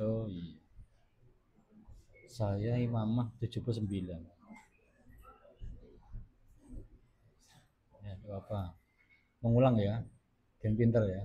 Oh iya. Saya imamah 79. Ya, gak apa. Mengulang ya. Gen pinter ya.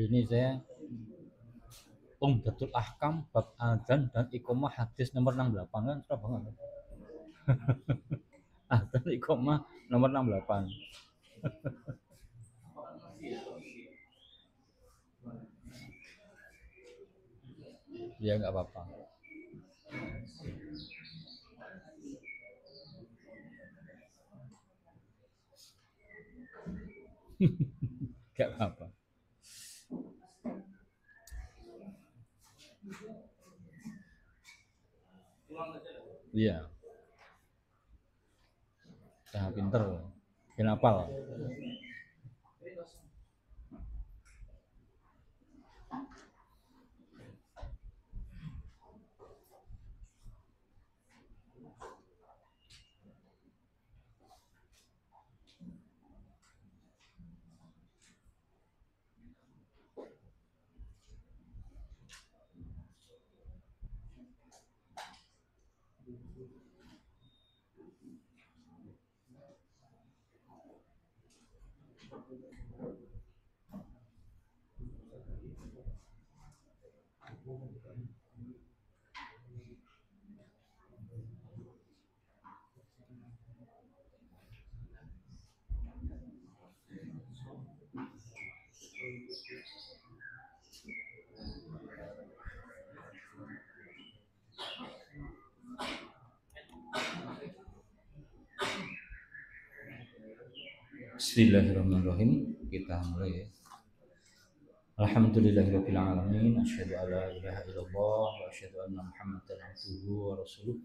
Ini saya Umdatul Ahkam bab adzan dan iqamah hadis nomor 68 kan sudah banget. Adzan iqamah nomor 68. Ya nggak apa-apa. Nggak apa-apa. Iya. Saya pinter. Kenapa? Bismillahirrahmanirrahim. Kita mulai ya. Alhamdulillahirabbil alamin, asyhadu an la ilaha illallah wa asyhadu anna Muhammadan abduhu wa rasuluh.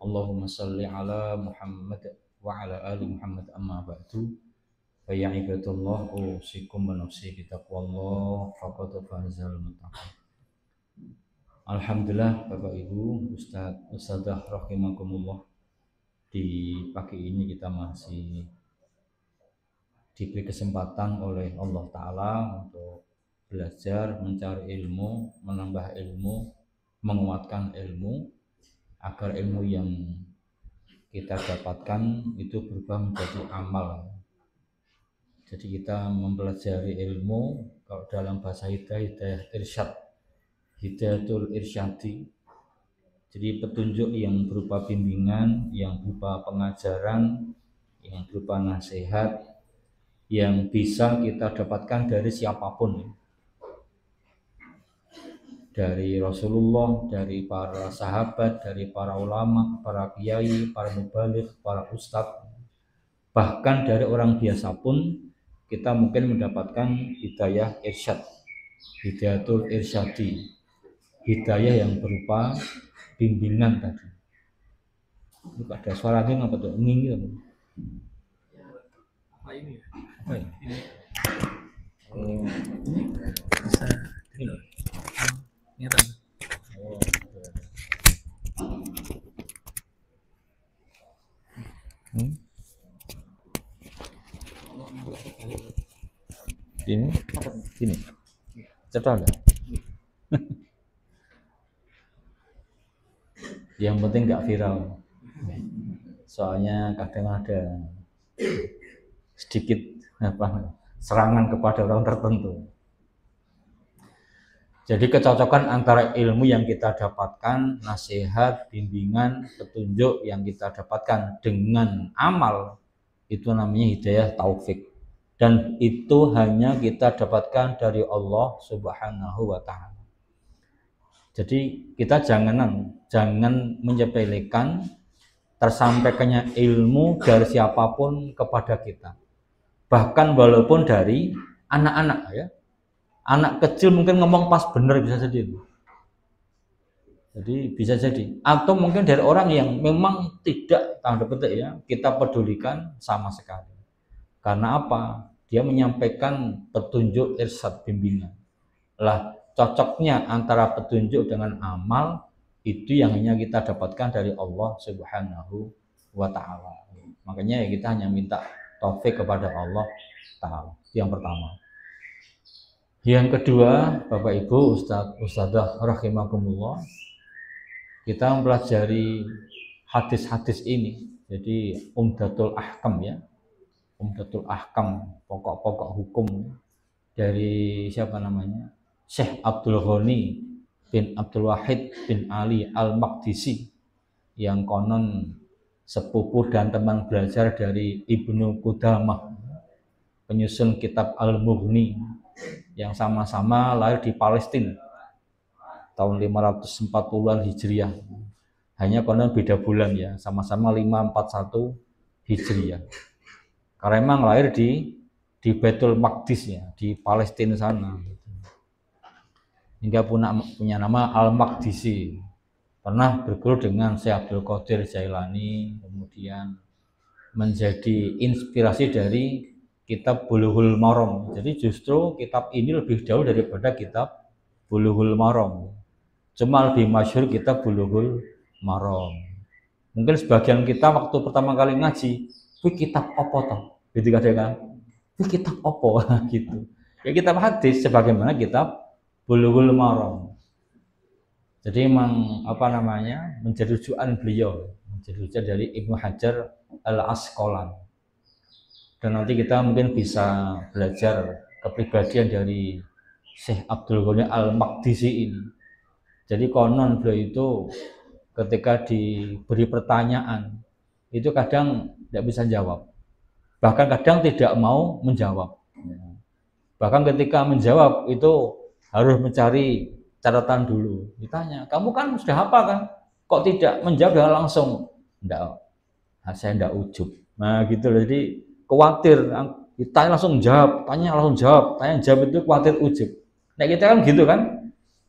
Allahumma shalli ala Muhammad wa ala ali Muhammad amma ba'du. Fa ya ibadallah usikum wa nafsi bi taqwallah faqad fazal muttaqin. Alhamdulillah Bapak Ibu, Ustadzah rahimakumullah. Di pagi ini kita masih diberi kesempatan oleh Allah Ta'ala untuk belajar, mencari ilmu, menambah ilmu, menguatkan ilmu, agar ilmu yang kita dapatkan itu berubah menjadi amal. Jadi kita mempelajari ilmu, kalau dalam bahasa hidayah irsyad, hidayatul irsyadi, jadi petunjuk yang berupa bimbingan, yang berupa pengajaran, yang berupa nasihat, yang bisa kita dapatkan dari siapapun, dari Rasulullah, dari para sahabat, dari para ulama, para kiai, para mubaligh, para ustadz, bahkan dari orang biasa pun kita mungkin mendapatkan hidayah irsyad, hidayatul irsyadi, hidayah yang berupa bimbingan tadi. Itu ada suaranya apa tuh? Nging gitu. Apa ini ya? Apa ya? Ini bisa ini loh. Ini kan. Oh, ini cetak nggak? Yang penting nggak viral. Soalnya kadang ada sedikit serangan kepada orang tertentu. Jadi kecocokan antara ilmu yang kita dapatkan, nasihat, bimbingan, petunjuk yang kita dapatkan dengan amal, itu namanya hidayah taufik. Dan itu hanya kita dapatkan dari Allah Subhanahu wa Ta'ala. Jadi kita jangan menyepelekan tersampaikannya ilmu dari siapapun kepada kita. Bahkan walaupun dari anak-anak ya. Anak kecil mungkin ngomong pas bener, bisa jadi itu. Jadi bisa jadi, atau mungkin dari orang yang memang tidak, tanda petik ya, kita pedulikan sama sekali. Karena apa? Dia menyampaikan petunjuk, irsyad, bimbingan. Lah, cocoknya antara petunjuk dengan amal itu yang hanya kita dapatkan dari Allah Subhanahu wa Ta'ala. Makanya ya kita hanya minta taufik kepada Allah Ta'ala. Yang pertama. Yang kedua, Bapak Ibu, Ustadzah rahimakumullah, kita mempelajari hadis-hadis ini. Jadi Umdatul Ahkam ya, Umdatul Ahkam, pokok-pokok hukum dari siapa namanya, Syekh Abdul Ghani bin Abdul Wahid bin Ali Al-Maqdisi, yang konon sepupu dan teman belajar dari Ibnu Qudamah, penyusun kitab Al-Mughni, yang sama-sama lahir di Palestina tahun 540-an Hijriah. Hanya konon beda bulan ya, sama-sama 541 Hijriah. Karena memang lahir di Baitul Maqdis ya, di Palestina sana. Hingga punya nama Al-Maqdisi. Pernah berguru dengan Syekh Abdul Qadir Jailani, kemudian menjadi inspirasi dari kitab Bulughul Maram. Jadi justru kitab ini lebih jauh daripada kitab Bulughul Maram. Cuma lebih masyhur kitab Bulughul Maram. Mungkin sebagian kita waktu pertama kali ngaji, "Wih, kitab apa toh?" Gitu kan? "Wih, kitab apa?" gitu. Ya kitab hadis sebagaimana kitab Bulughul Maram. Jadi memang menjadi rujukan beliau, menjadi rujukan dari Ibnu Hajar Al-Asqalani. Dan nanti kita mungkin bisa belajar kepribadian dari Syekh Abdul Ghani Al-Maqdisi ini. Jadi konon beliau itu ketika diberi pertanyaan itu kadang tidak bisa jawab, bahkan kadang tidak mau menjawab. Bahkan ketika menjawab itu harus mencari catatan dulu. Ditanya, "Kamu kan sudah hafal kan? Kok tidak menjawab dengan langsung?" "Enggak, saya enggak ujub." Nah gitu loh, jadi khawatir ditanya langsung jawab, tanya langsung jawab, tanya jawab itu khawatir ujub. Nah kita kan gitu kan,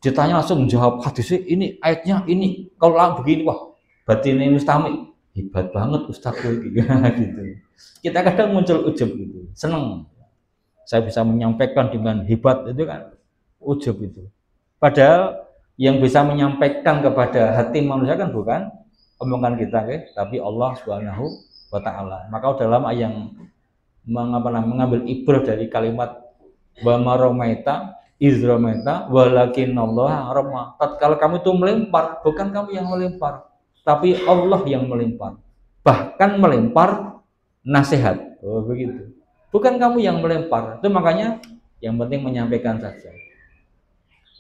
ditanya langsung jawab, hadisnya ini, ayatnya ini, kalau begini, wah berarti ini mustami, hebat banget Ustadz gitu. Kita kadang muncul ujub gitu, seneng saya bisa menyampaikan dengan hebat, itu kan ujub itu. Padahal yang bisa menyampaikan kepada hati manusia kan bukan omongan kita, tapi Allah Subhanahu wa Ta'ala. Maka dalam yang mengambil ibrah dari kalimat wa maromaita izromaita walakinallaha rama. Tatkala kamu itu melempar, bukan kamu yang melempar, tapi Allah yang melempar. Bahkan melempar nasihat. Oh begitu. Bukan kamu yang melempar. Itu makanya yang penting menyampaikan saja.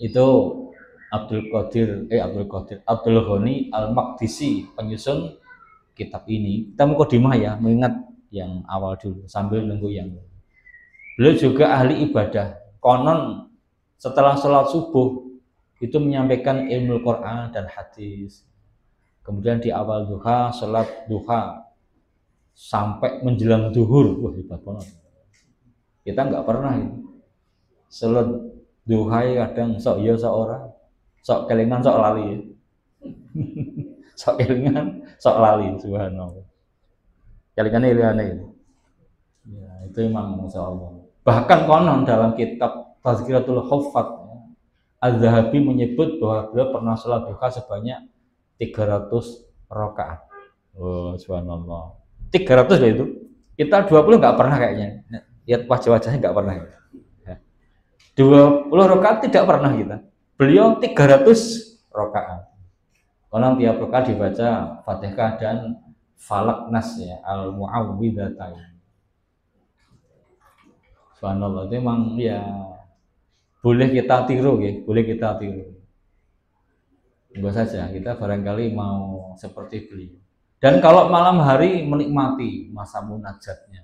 Itu Abdul Ghani Al-Maqdisi, penyusun kitab ini. Kita mukadimah ya, mengingat yang awal dulu sambil nunggu yang. Beliau juga ahli ibadah. Konon setelah sholat subuh itu menyampaikan ilmu Quran dan hadis. Kemudian di awal duha, sholat duha sampai menjelang duhur. Wah hebat banget. Kita nggak pernah itu. Sholat duha kadang sok iya sok ora, sok kelingan sok lali. Sok kelingan sok lali, subhanallah. Kelingan ini. Ya itu memang insyaallah. Bahkan konon dalam kitab Tazkiratul Huffaz, Az-Zahabi menyebut bahwa beliau pernah sholat duha sebanyak 300 rakaat. Oh, subhanallah. 300 loh itu. Kita 20 nggak pernah kayaknya. Lihat wajah-wajahnya nggak pernah. 20 rakaat tidak pernah kita. Beliau 300 rakaat. Konon tiap rakaat dibaca Fatihah dan Falak Nas ya, Al-Mu'awwidhatain. Subhanallah, itu memang ya boleh kita tiru ya, boleh kita tiru. Coba saja kita barangkali mau seperti beliau. Dan kalau malam hari menikmati masa munajatnya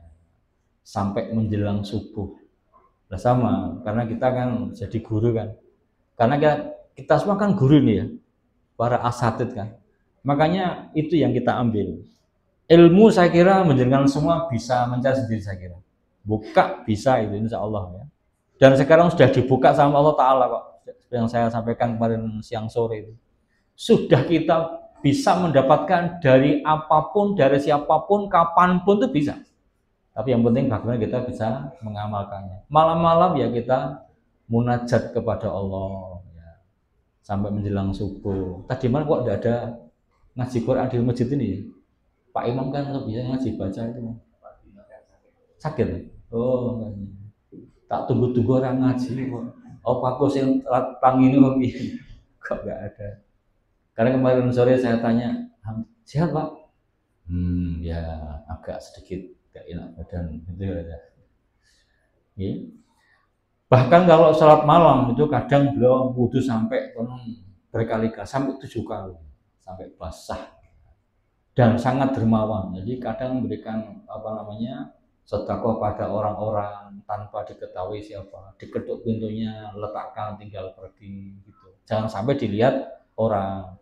sampai menjelang subuh. Nah sama, karena kita kan jadi guru kan. Karena kita semua kan guru nih ya, para asatid kan. Makanya itu yang kita ambil. Ilmu saya kira menjenengan semua bisa mencari sendiri saya kira. Buka bisa itu insya Allah ya. Dan sekarang sudah dibuka sama Allah Ta'ala kok. Yang saya sampaikan kemarin siang sore itu. Sudah kita bisa mendapatkan dari apapun, dari siapapun, kapanpun itu bisa. Tapi yang penting bagaimana kita bisa mengamalkannya. Malam-malam ya kita munajat kepada Allah. Ya. Sampai menjelang subuh. Tadi malam kok tidak ada ngaji Quran di masjid ini? Pak Imam kan bisa ngaji baca itu. Sakit? Oh, tak tunggu-tunggu orang ngaji kok. Oh, Pak Gus yang pang ini kok nggak ada. Karena kemarin sore saya tanya, sehat Pak? Ya agak sedikit gak enak badan itu ya. Ya. Bahkan kalau sholat malam itu kadang beliau wudhu sampai berkali-kali, sampai 7 kali, sampai basah. Dan sangat dermawan. Jadi kadang memberikan sedekah pada orang-orang tanpa diketahui siapa. Diketuk pintunya, letakkan, tinggal pergi gitu. Jangan sampai dilihat orang.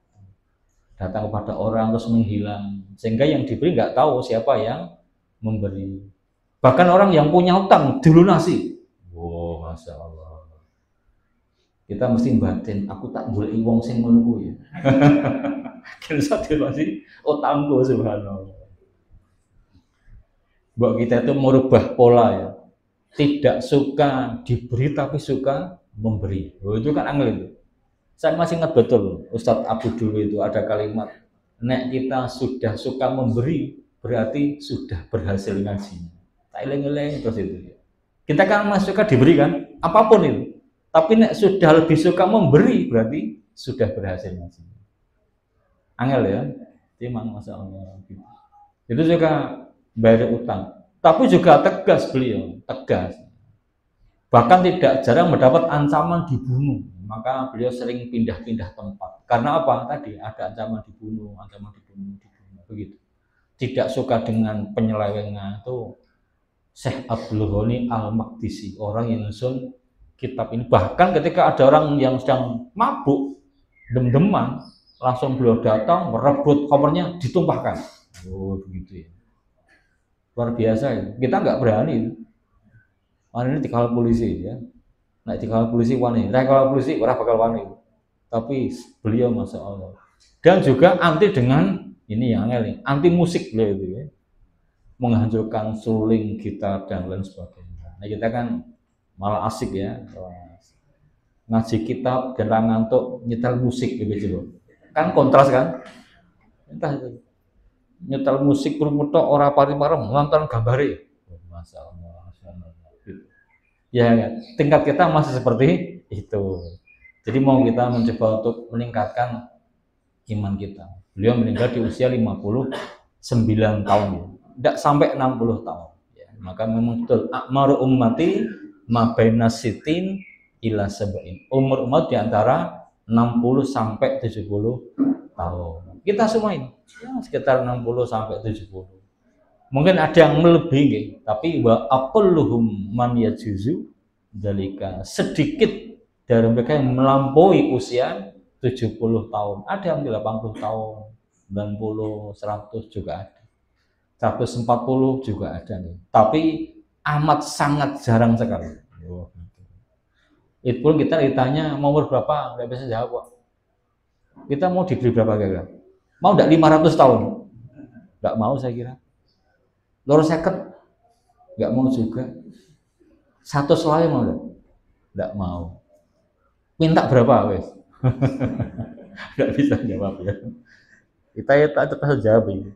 Datang kepada orang terus menghilang, sehingga yang diberi nggak tahu siapa yang memberi. Bahkan orang yang punya utang dilunasi. Wow, masya Allah. Kita mesti batin, aku tak boleh wong sing ngono kuwi. Kita dilunasi utangku, subhanallah. Mbok kita itu merubah pola ya. Tidak suka diberi tapi suka memberi. Oh, itu kan angel itu. Saya masih ingat betul Ustadz Abu dulu itu ada kalimat, nek kita sudah suka memberi berarti sudah berhasil ngaji. Tak eleng-eleng terus itu. Kita kan masih suka diberi kan, apapun itu. Tapi nek sudah lebih suka memberi berarti sudah berhasil ngaji. Angel ya, memang masya Allah. Itu juga bayar utang, tapi juga tegas beliau, tegas. Bahkan tidak jarang mendapat ancaman dibunuh. Maka beliau sering pindah-pindah tempat. Karena apa? Tadi ada ancaman dibunuh, begitu. Tidak suka dengan penyelewengan itu Syekh Abdul Ghani Al-Maqdisi, orang yang nyusun kitab ini. Bahkan ketika ada orang yang sedang mabuk, dem-deman, langsung beliau datang, merebut kopernya, ditumpahkan. Oh, begitu ya. Luar biasa ya. Kita nggak berani. Ini dikawal polisi ya. Nah, dikawal polisi wani, kalau polisi orang bakal wani. Tapi beliau masya Allah. Dan juga anti dengan ini yang anti musik beliau itu ya. Menghancurkan suling, gitar dan lain sebagainya. Nah, kita kan malah asik ya. Ngaji kitab dan ngantuk nyetel musik gitu. Kan kontras kan? Entah itu. Nyetel musik kurmutok ora pari-parem nonton gambare. Masya Allah. Ya, tingkat kita masih seperti itu. Jadi mau kita mencoba untuk meningkatkan iman kita. Beliau meninggal di usia 59 tahun, tidak sampai 60 tahun. Ya, maka memang betul akmaru ummati ma baina sitin ila sab'in. Umur umat di antara 60 sampai 70 tahun. Kita semua ini ya, sekitar 60 sampai 70. Mungkin ada yang melebihi, tapi wa aqalluhum man yajuzu dzalika, sedikit dari mereka yang melampaui usia 70 tahun. Ada yang 80 tahun, 90, 100 juga ada. 140 juga ada nih. Tapi amat sangat jarang sekali. Itu pun kita ditanya mau umur berapa, nggak bisa jawab. Kita mau diberi berapa kira-kira? Mau enggak 500 tahun? Enggak mau saya kira. Loro seket nggak mau juga. 100 selai mau nggak mau. Minta berapa wes? Nggak bisa jawab ya. Kita ya tak bisa jawab ini.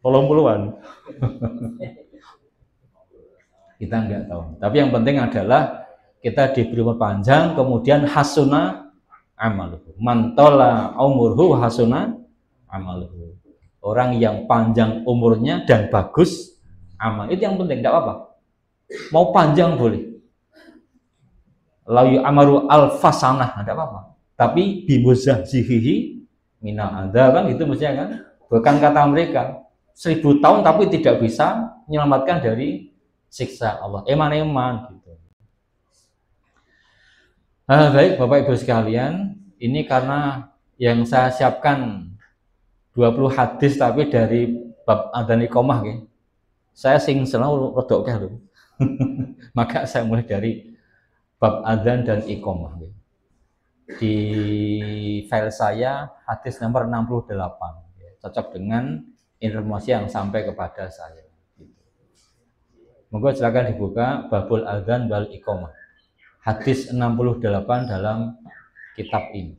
80-an. Kita nggak tahu. Tapi yang penting adalah kita diberi umur panjang, kemudian hasuna amaluhu. Mantola umurhu hasuna amaluhu. Orang yang panjang umurnya dan bagus amal, itu yang penting, tidak apa-apa. Mau panjang boleh. Layu amaru al-fasanah, tidak apa-apa. Tapi bimuzahzihihi mina ada kan itu mestinya kan. Bukan kata mereka 1000 tahun tapi tidak bisa menyelamatkan dari siksa Allah. Eman-eman gitu. Baik Bapak Ibu sekalian, ini karena yang saya siapkan 20 hadis tapi dari bab adzan iqamah ya. Saya sing selalu rodok lho. Maka saya mulai dari bab adzan dan iqamah. Di file saya hadis nomor 68, cocok dengan informasi yang sampai kepada saya. Monggo silakan dibuka babul adzan wal iqamah. Hadis 68 dalam kitab ini.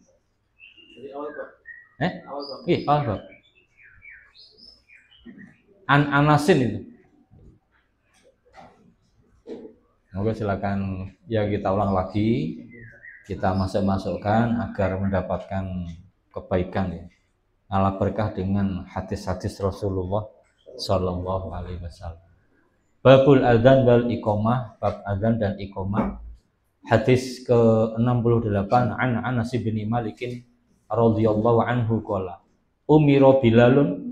Awal bab. An Anasin itu. Monggo silakan ya kita ulang lagi. Kita masuk-masukkan agar mendapatkan kebaikan ya. Ala berkah dengan hadis-hadis Rasulullah Sallallahu Alaihi Wasallam. Babul adzan wal iqamah, bab adzan dan iqamah. Hadis ke-68 an Anas bin Malik radhiyallahu anhu qala umira Bilalun,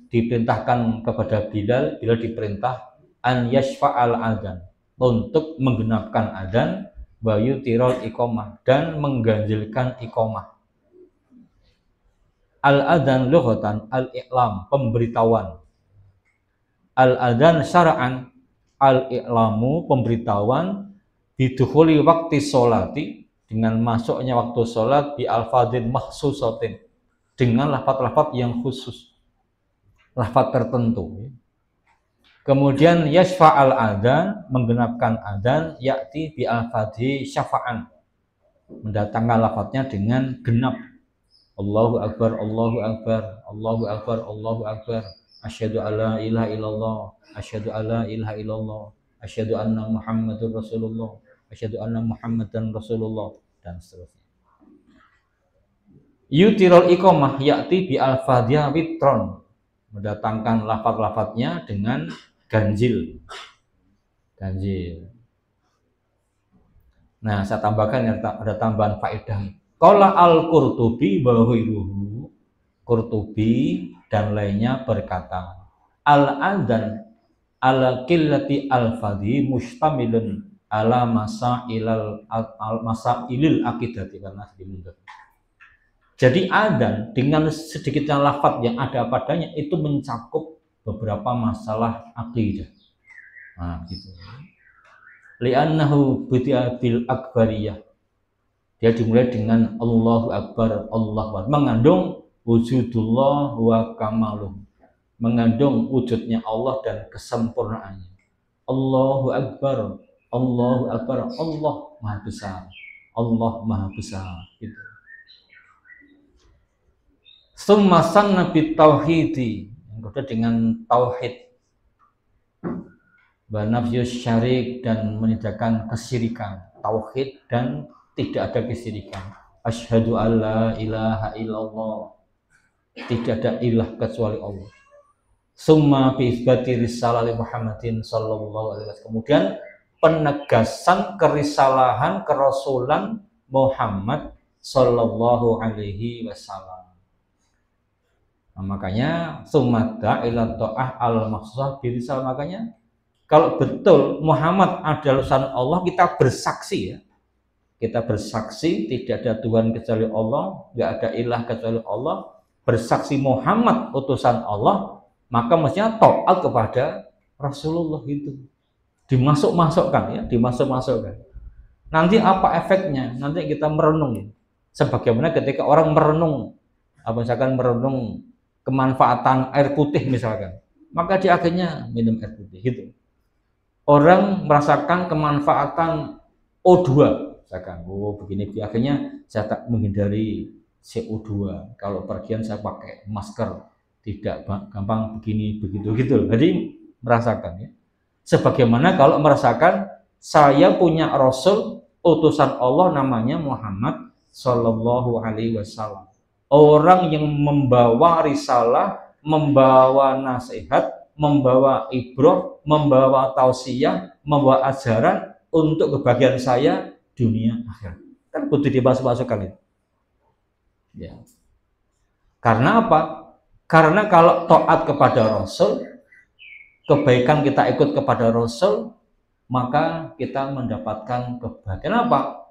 diperintahkan kepada Bilal diperintah an yashfa'al adzan, untuk menggenapkan adzan, wa yutirul iqamah, dan mengganjilkan iqamah. Al adzan lughatan al i'lam, pemberitahuan. Al adzan syara'an al i'lamu, pemberitahuan. Bidukhuli waktu sholati, dengan masuknya waktu sholat, bi alfadhin makhsusatin, dengan lafaz-lafaz yang khusus, lafaz tertentu. Kemudian yashfa'al adzan, menggenapkan adzan, yakti bi alfadhi syafa'an, mendatangkan lafaznya dengan genap. Allahu akbar, Allahu akbar, Allahu akbar, Allahu akbar, asyhadu alla ilaha illallah, asyhadu alla ilaha illallah, asyhadu anna Muhammadur Rasulullah, asyhadu anna Muhammadan Rasulullah, dan seterusnya. Yutirul iqamah yakti bi alfadhiya witron, mendatangkan lafaz-lafaznya dengan ganjil. Nah, saya tambahkan ada tambahan faedah. Qala al-Qurtubi wa ghairuhu, Qurtubi dan lainnya berkata, al-adzan ala qillati al-fadhi mustamilun ala masailil aqidati, karena dimundur. Jadi adzan dengan sedikitnya lafaz yang ada padanya itu mencakup beberapa masalah akidah. Nah, gitu. Li'annahu budi'a bil akbariyah. Dia dimulai dengan Allahu akbar, Allahu akbar, mengandung wujudullah wa kamaluh, mengandung wujudnya Allah dan kesempurnaannya. Allahu akbar, Allahu akbar, Allah maha besar, Allah maha besar, gitu. Summa sanna bit tauhidi, yang kedua dengan tauhid, wa nafyus syarik, dan meninggalkan kesyirikan, tauhid dan tidak ada kesyirikan. Asyhadu alla ilaha illallah, tidak ada ilah kecuali Allah. Summa bi isbati risalah Muhammadin sallallahu alaihi wasallam, kemudian penegasan kerisalahan kerasulan Muhammad sallallahu alaihi wasallam. Nah, makanya sumada ila ta'ah al-maqsah birisal, makanya kalau betul Muhammad adalah utusan Allah, kita bersaksi ya. Kita bersaksi tidak ada Tuhan kecuali Allah, nggak ada ilah kecuali Allah, bersaksi Muhammad utusan Allah, maka mestinya taat kepada Rasulullah itu. Dimasuk-masukkan ya, dimasuk-masukkan. Nanti apa efeknya? Nanti kita merenung. Sebagaimana ketika orang merenung, misalkan merenung kemanfaatan air putih misalkan, maka dia akhirnya minum air putih gitu. Orang merasakan kemanfaatan O2, misalkan, oh begini, akhirnya saya tak menghindari CO2. Kalau pergian saya pakai masker, tidak gampang begini begitu gitu. Jadi merasakan ya. Sebagaimana kalau merasakan saya punya Rasul utusan Allah namanya Muhammad Sallallahu Alaihi Wasallam. Orang yang membawa risalah, membawa nasihat, membawa ibrah, membawa tausiah, membawa ajaran untuk kebahagiaan saya dunia akhirat. Kan butuh dimasuk-masukkan itu. Ya. Karena apa? Karena kalau taat kepada Rasul, kebaikan kita ikut kepada Rasul, maka kita mendapatkan kebahagiaan apa?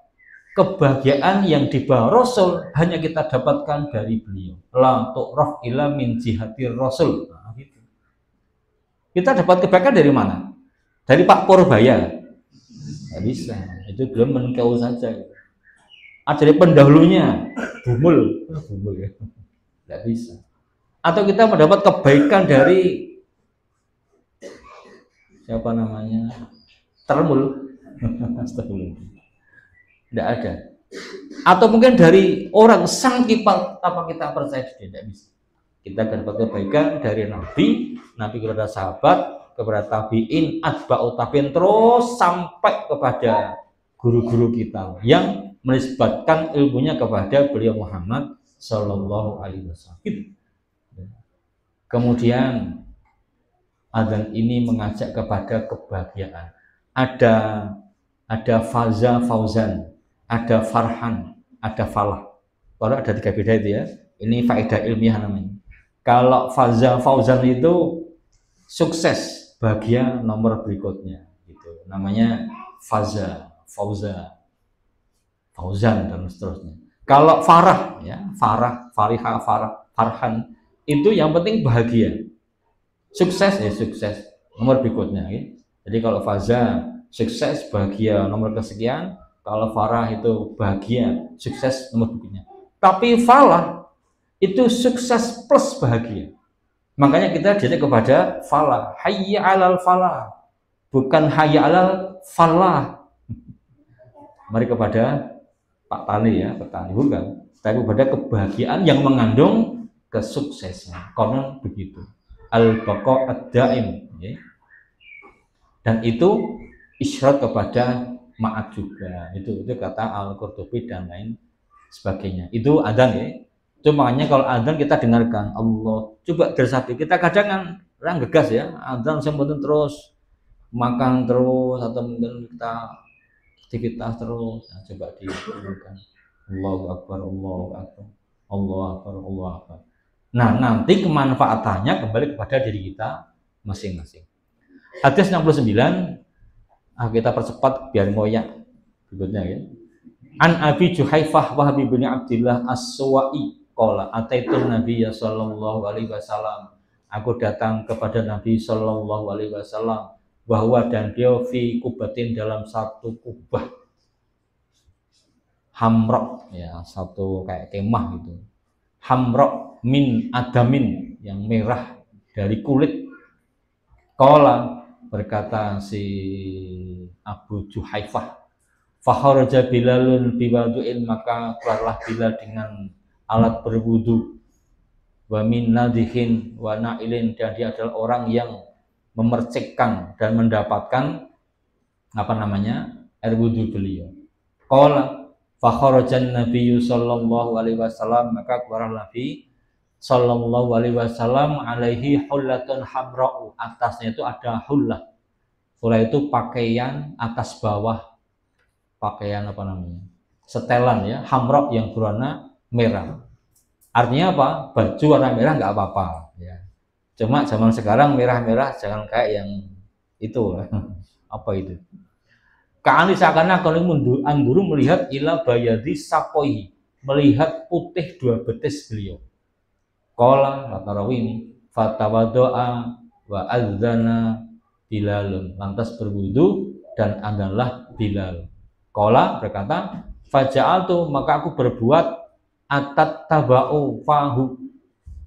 Kebahagiaan yang dibawa Rasul hanya kita dapatkan dari beliau. La tu'raf illa min jihatir Rasul. Nah, gitu. Kita dapat kebahagiaan dari mana? Dari Pak Purbaya. Nggak bisa. Itu belum menkeu saja. Ada dari pendahulunya, bumul ya. Nggak bisa. Atau kita mendapat kebaikan dari siapa namanya, termul, tidak ada. Atau mungkin dari orang sang kipal, tanpa kita percaya, tidak bisa. Kita dapat kebaikan dari Nabi kepada sahabat, kepada tabiin, atba'ut tabiin, terus sampai kepada guru-guru kita yang menisbatkan ilmunya kepada beliau Muhammad Sallallahu Alaihi Wasallam. Kemudian adzan ini mengajak kepada kebahagiaan. Ada fauzan, ada farhan, ada falah. Kalau ada 3 beda itu ya. Ini faedah ilmiah namanya. Kalau fauzan itu sukses, bahagia nomor berikutnya gitu. Namanya fauzan dan seterusnya. Kalau farah ya, farhan itu yang penting bahagia. Sukses ya sukses nomor berikutnya ya. Jadi kalau faza sukses bahagia nomor kesekian, kalau farah itu bahagia sukses nomor berikutnya. Tapi falah itu sukses plus bahagia. Makanya kita diajak kepada falah, hayya 'alal falah, bukan hayya 'alal falah. Mari kepada Pak Tani ya, petani bukan, tapi kepada kebahagiaan yang mengandung kesuksesan. Konon begitu. Al-baqa ad-daim ya. Dan itu isyarat kepada ma'at juga. Itu kata Al-Qurtubi dan lain sebagainya. Itu adzan ya. Itu makanya kalau adzan kita dengarkan Allah. Coba bersapi, kita kadang kan orang gegas ya, adzan sembunyi terus, makan terus, atau mungkin kita aktivitas terus. Nah, coba didengarkan Allahu Akbar, Allahu Akbar, Allahu Akbar, Allahu Akbar. Nah, nanti kemanfaatannya kembali kepada diri kita masing-masing. Hadis 69, kita percepat biar ngoyak berikutnya ya. An Abi Juhaifah Wahbi bin Abdillah As-Suwa'i qala ataitu Nabiyya sallallahu alaihi wasallam. Aku datang kepada Nabi sallallahu alaihi wasallam bahwa dan beliau fi kubatin dalam satu kubah hamrok ya, satu kayak kemah gitu. Hamrok min adamin yang merah dari kulit. Qala berkata si Abu Juhaifah, fakharaja Bilalun biwadu'in, maka keluarlah Bilal dengan alat berwudu, wa min nadhihin wa na'ilin, dan dia adalah orang yang memercikkan dan mendapatkan air wudu beliau. Qala fakharajan nabiyyu sallallahu alaihi wasallam, maka keluarlah Nabi sallallahu alaihi wasallam alaihi hullatun hamra'u, atasnya itu ada hullah. Hullah itu pakaian atas bawah, pakaian setelan ya, hamra yang berwarna merah. Artinya apa? Baju warna merah nggak apa-apa ya. Cuma zaman sekarang merah-merah jangan kayak yang itu. Apa itu? Ka'ani seakan-akan kalau angguru melihat ila bayadi sakoi, melihat putih 2 betis beliau. Qala kata rawi ini, fatawadoa wa adzana Bilalun, lantas berwudu dan adzanlah Bilal. Qala berkata, faja'altu, maka aku berbuat atat tabau fahu,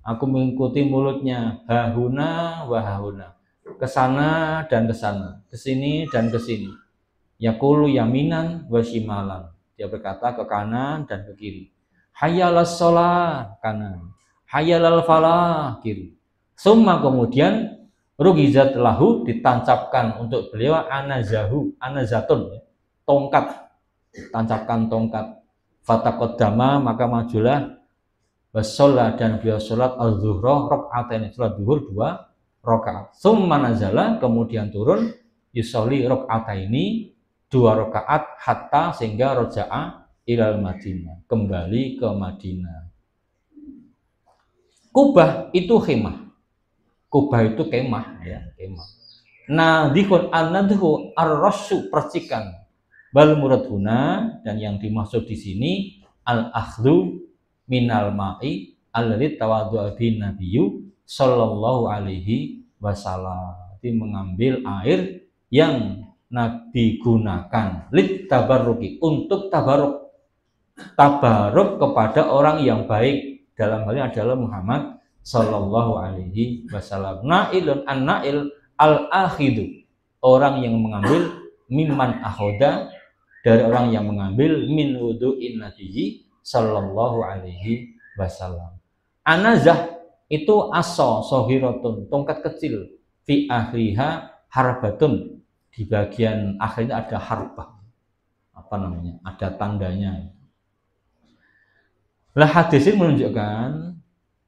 aku mengikuti mulutnya, hahuna wa hahuna, kesana dan kesana, kesini dan kesini. Yaqulu yaminan wa shimalan, dia berkata ke kanan dan ke kiri. Hayyalas shalah kanan, hayyalal falah kiri. Summa kemudian rugizat lahu, ditancapkan untuk beliau anazatun ya, tongkat, tancapkan tongkat. Fataqaddama, maka majulah wasolla, dan beliau sholat az-zuhra rakaatain, sholat zuhur 2 rakaat. Summa nazala, kemudian turun yusolli rakaataini, 2 rakaat, hatta sehingga roja'a ilal Madinah, kembali ke Madinah. Kubah itu khemah. Kubah itu kemah ya, kemah. Nadhihun an-nadhu ar-rasyu, percikan. Bal muradhuna, dan yang dimaksud di sini al-akhdhu minal ma'i alladzi tawaddu'a bin nabiyyu sallallahu alaihi wasallam. Jadi mengambil air yang Nabi gunakan lit tabarruki, untuk tabarruk kepada orang yang baik, dalam hal ini adalah Muhammad sallallahu alaihi wasallam. Nailun an-nail al-akhidu, orang yang mengambil, mimman akhoda, dari orang yang mengambil, min wudu'in nabiyyi sallallahu alaihi wasallam. Anazah itu aso sohiratun, tongkat kecil, fi akhriha harbatun, di bagian akhirnya ada harbah, apa namanya, ada tandanya. Lah hadis ini menunjukkan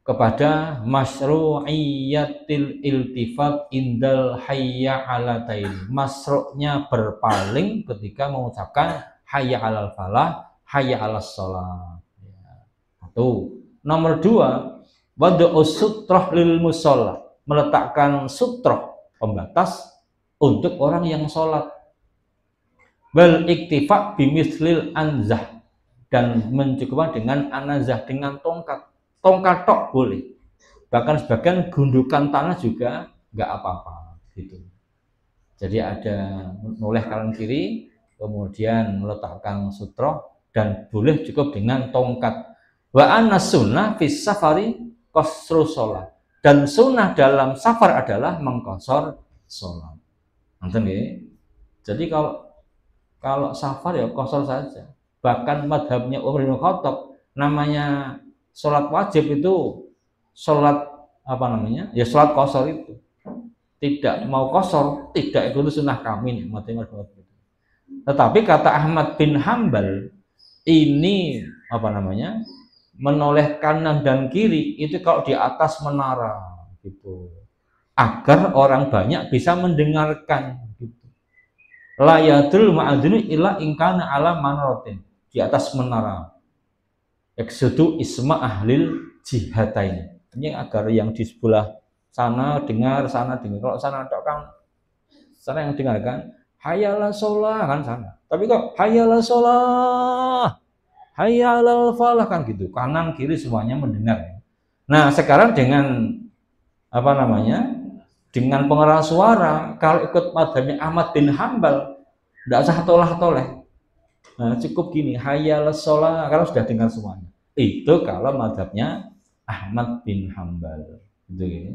kepada masyru'iyatil iltifat indal hayya 'alatain, masru'nya berpaling ketika mengucapkan hayya 'alal falah, hayya 'alas shalah. Satu. Nomor 2, wad'us sutrah lil musalla, meletakkan sutrah, pembatas untuk orang yang sholat. Wal iktifa bimislil anzah, dan mencukupkan dengan anazah, dengan tongkat tok boleh, bahkan sebagian gundukan tanah juga nggak apa-apa gitu. Jadi ada noleh kanan kiri, kemudian meletakkan sutroh, dan boleh cukup dengan tongkat. Wa anna sunnah fis safari qasru sholat, dan sunnah dalam safar adalah mengqasar sholat. Nonton ya. Jadi kalau safar ya qasar saja. Bahkan madhabnya Umar bin Khattab, namanya sholat wajib itu sholat apa namanya, ya sholat qasar itu. Tidak mau qasar, tidak ikut sunnah kami nih, tetapi kata Ahmad bin Hambal, ini apa namanya, menoleh kanan dan kiri itu kalau di atas menara gitu, agar orang banyak bisa mendengarkan gitu. La yadul ma'adunu illa ingkana ala manaratin, di atas menara. Eksudu isma ahlil jihatain, ini agar yang di sebelah sana dengar, sana dengar. Kalau sana ada kan, sana yang dengarkan hayyalah sholah kan sana, tapi kok hayyalah sholah, hayyalal falah kan gitu, kanan kiri semuanya mendengar. Nah sekarang dengan apa namanya, dengan pengeras suara, kalau ikut madhabnya Ahmad bin Hambal tidak usah toleh. Nah, cukup gini, hayal sholat, kalau sudah dengar semuanya. Itu kalau madhabnya Ahmad bin Hambal gitu ya.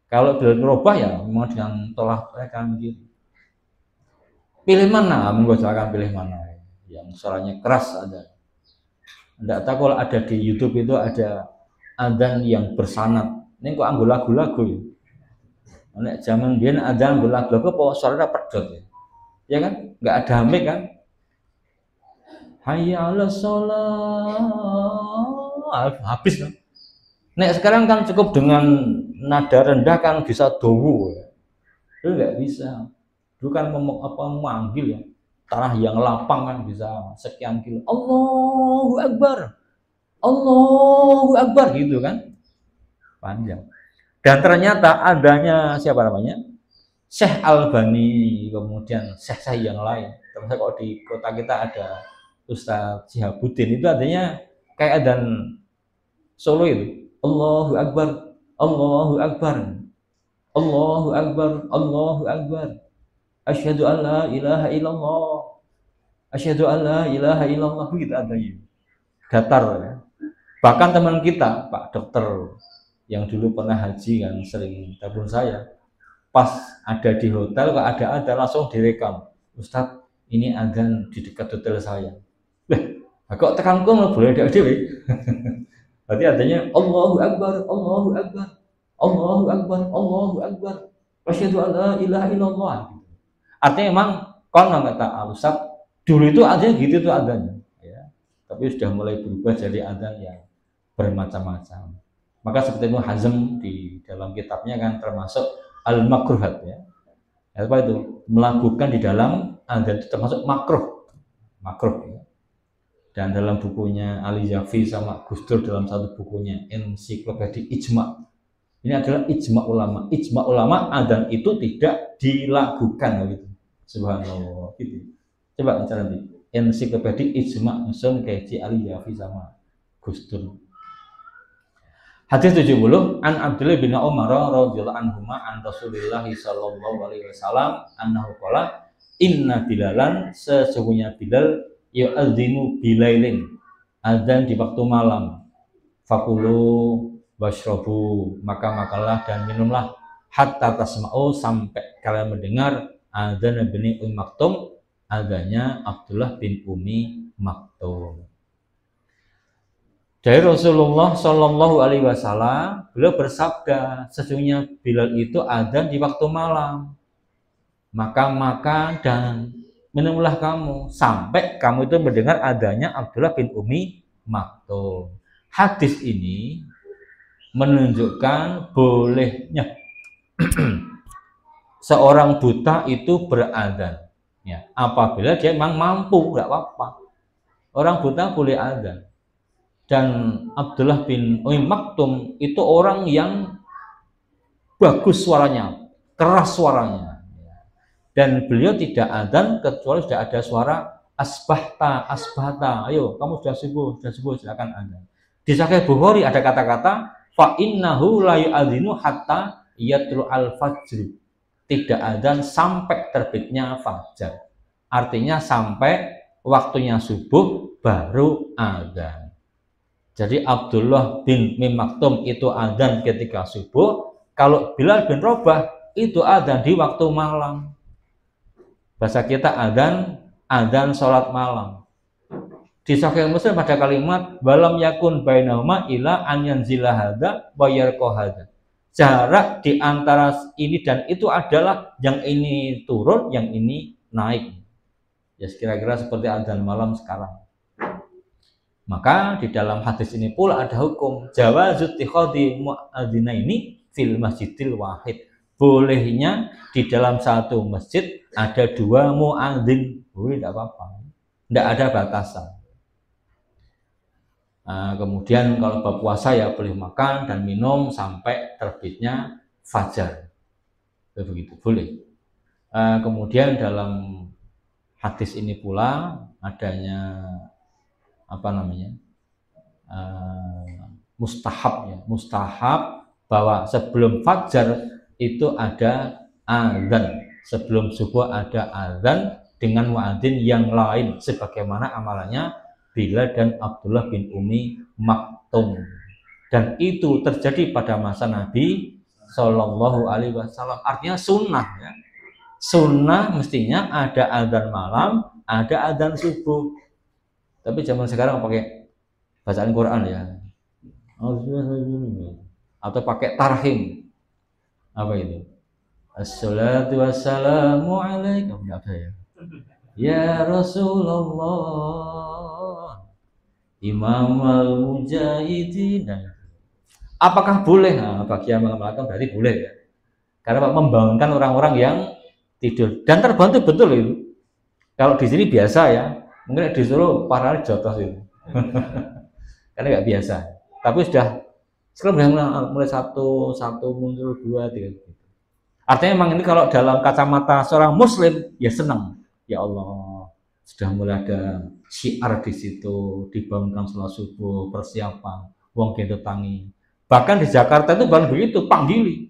Kalau beliau merubah ya memang dengan toleh kan gitu. Pilih mana? Monggo silakan pilih mana. Yang suaranya keras ada. Tidak tahu kalau ada di YouTube itu ada adzan yang bersanad. Ini kok anggo lagu-lagu ya. Nek zaman biyen adzan lagu-lagu apa suaranya pedot ya. Ya kan? Enggak ada mic kan? Hayya 'alas shalah, habis kan? Nek sekarang kan cukup dengan nada rendah kan bisa dowu ya. Itu enggak bisa. Dulu kan memanggil ya, tanah yang lapang kan bisa sekian kilo. Allahu Akbar. Allahu Akbar gitu kan. Panjang. Dan ternyata adanya siapa namanya? Syekh Albani, kemudian syekh yang lain. Termasuk kalau di kota kita ada Ustadz Syihabuddin, itu adanya kayak adzan Solo itu. Allahu Akbar, Allahu Akbar, Allahu Akbar, Allahu Akbar. Asyhadu an la ilaha illallah. Asyhadu an la ilaha illallah, begitu adanya. Datar ya. Bahkan teman kita, Pak Dokter yang dulu pernah haji kan sering telepon saya. Pas ada di hotel, kok ada langsung direkam. Ustadz, ini adzan di dekat hotel saya. Kok tekan kok boleh ada dewe. Berarti adanya Allahu Akbar, Allahu Akbar, Allahu Akbar, Allahu Akbar. Asyhadu an la ilaha illallah. Artinya memang kalau kata Ustadz dulu itu adanya gitu tuh adanya, ya. Tapi sudah mulai berubah jadi adzan yang bermacam-macam. Maka seperti itu Hazm di dalam kitabnya kan termasuk al-makruhat ya. Apa itu? Melakukan di dalam adzan itu termasuk makruh ya. Dan dalam bukunya Ali Jafi sama Gus Dur dalam satu bukunya Ensiklopedia Ijma, ini adalah ijma ulama. Ijma ulama adzan itu tidak dilakukan gitu. Subhanallah gitu. Coba bicara nanti Ensiklopedia Ijma Musun Kaji Ali Jafi sama Gus Dur. Hadis 70, an Abdullah bin Umar radhiyallahu anhuma an Rasulillah sallallahu alaihi wasallam annahu qala inna bilalan sesungguhnya Bilal yu'adzinu bilailin adzan di waktu malam fakulu washrobu maka makalah dan minumlah hatta tasma'u sampai kalian mendengar adzan bin Ummi Maktum adzannya Abdullah bin Ummi Maktum. Dari Rasulullah Shallallahu Alaihi Wasallam beliau bersabda sesungguhnya Bilal itu adzan di waktu malam maka makan dan minumlah kamu sampai kamu itu mendengar adanya Abdullah bin Ummi Maktum. Hadis ini menunjukkan bolehnya seorang buta itu beradzan ya, apabila dia memang mampu, nggak apa-apa. Orang buta boleh adzan. Dan Abdullah bin Ummi Maktum itu orang yang bagus suaranya, keras suaranya. Dan beliau tidak adzan kecuali sudah ada suara asbahta, asbahta. Ayo, kamu sudah subuh, silakan adzan. Di Sahih Bukhari ada kata-kata fa innahu la yu'adzinu hatta yatlu al-fajr. Tidak adzan sampai terbitnya fajar. Artinya sampai waktunya subuh baru adzan. Jadi Abdullah bin Ummi Maktum itu adzan ketika subuh, kalau Bilal bin Rabah itu adzan di waktu malam. Bahasa kita adzan sholat malam. Di Sahih Muslim ada kalimat walam yakun bainahuma ila an yanzila hadza wa yarqa hadza. Jarak di antara ini dan itu adalah yang ini turun, yang ini naik. Ya kira-kira seperti adzan malam sekarang. Maka di dalam hadis ini pula ada hukum jawazut tikhadhi muadzinaini fil masjidil wahid. Bolehnya di dalam satu masjid ada dua muadzin, boleh, tidak apa-apa, tidak ada batasan. Nah, kemudian kalau berpuasa ya boleh makan dan minum sampai terbitnya fajar, begitu boleh. Kemudian dalam hadis ini pula adanya mustahab bahwa sebelum fajar itu ada azan, sebelum subuh ada azan dengan muadzin yang lain sebagaimana amalannya Bilal dan Abdullah bin Ummi Maktum, dan itu terjadi pada masa Nabi Shallallahu Alaihi Wasallam. Artinya sunnah ya, sunnah mestinya ada azan malam, ada azan subuh. Tapi zaman sekarang pakai bacaan Quran ya, atau pakai tarhim, apa itu? Assalatu wassalamu alaika, enggak ada ya? Ya Rasulullah, Imam al-Mujahidin. Apakah boleh? Nah, bagi yang mengatakan berarti boleh ya, karena membangunkan orang-orang yang tidur dan terbantu betul itu. Kalau di sini biasa ya. Mungkin disuruh para jotos itu karena nggak biasa, tapi sudah sekarang mulai satu muncul dua tiga. Artinya memang ini kalau dalam kacamata seorang muslim ya senang, ya Allah sudah mulai ada syiar di situ, dibangunkan sholat subuh, persiapan, wong gendut tangi. Bahkan di Jakarta itu baru begitu, panggili,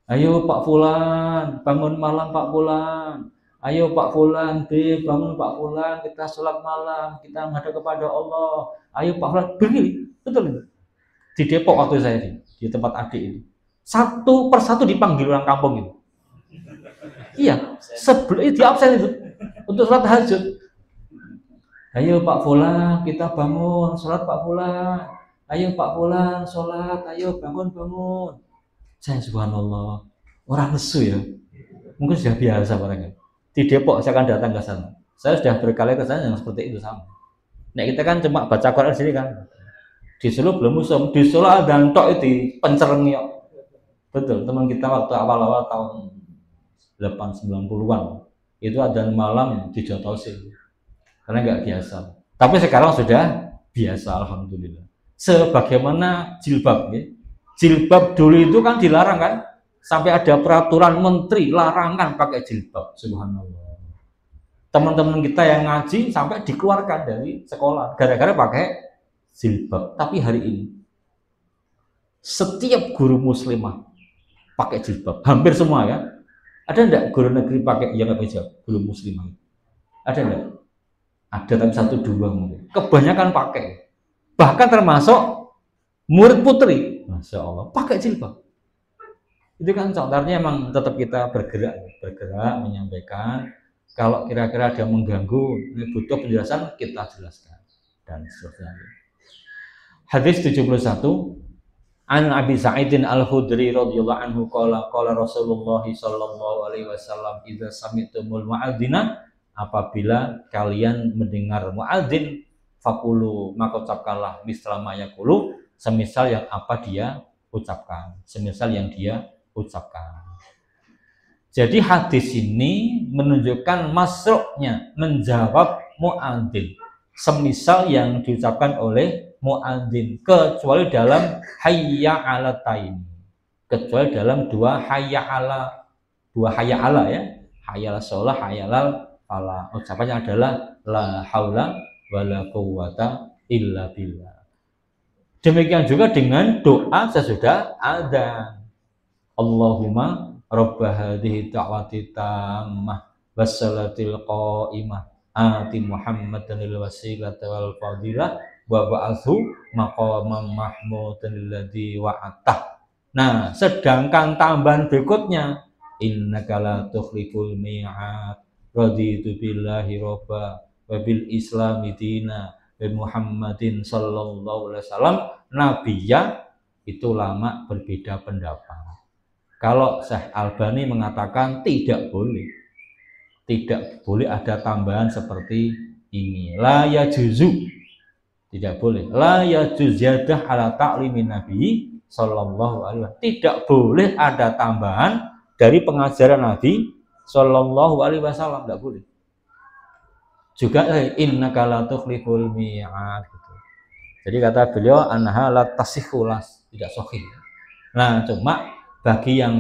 ayo Pak Fulan bangun malam, Pak Fulan. Ayo Pak Fulan, bangun Pak Fulan, kita sholat malam, kita menghadap kepada Allah. Ayo Pak Fulan, begini, betul itu. Di Depok waktu saya di tempat adik itu, satu persatu dipanggil orang kampung itu. Iya, sebelum itu di absen itu untuk sholat tahajud. Ayo Pak Fulan, kita bangun, sholat Pak Fulan. Ayo Pak Fulan, sholat, ayo bangun. Saya subhanallah, orang lesu ya, mungkin sudah biasa orangnya. Di Depok saya akan datang ke sana. Saya sudah berkali ke sana yang seperti itu sama. Nah kita kan cuma baca Quran sini kan. Di Solo belum musim. Di Solo dan tok itu pencerengiok. Betul, teman kita waktu awal-awal tahun 890-an itu adzan malam di Jotosin. Karena nggak biasa. Tapi sekarang sudah biasa, alhamdulillah. Sebagaimana jilbab ya. Jilbab dulu itu kan dilarang kan? Sampai ada peraturan menteri larangan pakai jilbab, subhanallah. Teman-teman kita yang ngaji sampai dikeluarkan dari sekolah gara-gara pakai jilbab. Tapi hari ini setiap guru muslimah pakai jilbab, hampir semua ya. Ada enggak guru negeri pakai? Ya nggak bisa, belum muslimah. Ada enggak? Ada, tapi 1-2 mungkin. Kebanyakan pakai. Bahkan termasuk murid putri, masya Allah, pakai jilbab. Itu kan contohnya emang tetap kita bergerak menyampaikan. Kalau kira-kira ada mengganggu, butuh penjelasan, kita jelaskan dan seterusnya. Hadis 71. An Abi Sa'idin Al-Khudri radhiyallahu anhu qala Rasulullah sallallahu alaihi wasallam idza sami'tumul mu'adzina, apabila kalian mendengar muadzin, fakulu, maka ucapkanlah mislama yaqulu, semisal yang apa dia ucapkan, semisal yang dia ucapkan. Jadi hadis ini menunjukkan masruknya menjawab muadzin semisal yang diucapkan oleh muadzin, kecuali dalam hayya 'alatain, kecuali dalam dua hayya 'ala ya, hayya 'ala shalah, hayya 'ala falah. Ucapannya adalah la haula wala quwwata illa billah. Demikian juga dengan doa sesudah adzan. Allahumma rabb hadhihi da'wati tammah wassalatil qa'imah ati Muhammadanil wasilata wal fadilah wa ba'athu maqaman mahmudan alladzi wa'atah. Nah, sedangkan tambahan berikutnya innaka la tukhliful mi'ad raditu billahi robba wa bil islami dina wa Muhammadin sallallahu alaihi wasallam nabiyya, itu lama berbeda pendapat. Kalau Syekh Albani mengatakan tidak boleh ada tambahan seperti ini, la yajuzu, tidak boleh, la yajuz ziyadah ala ta'limin nabi sallallahu alaihi wasallam, tidak boleh ada tambahan dari pengajaran Nabi sallallahu alaihi wasallam, tidak boleh. Juga innaka la tukhliful mi'ad gitu. Jadi kata beliau anha la tasihhu, tidak sahih. Nah, cuma bagi yang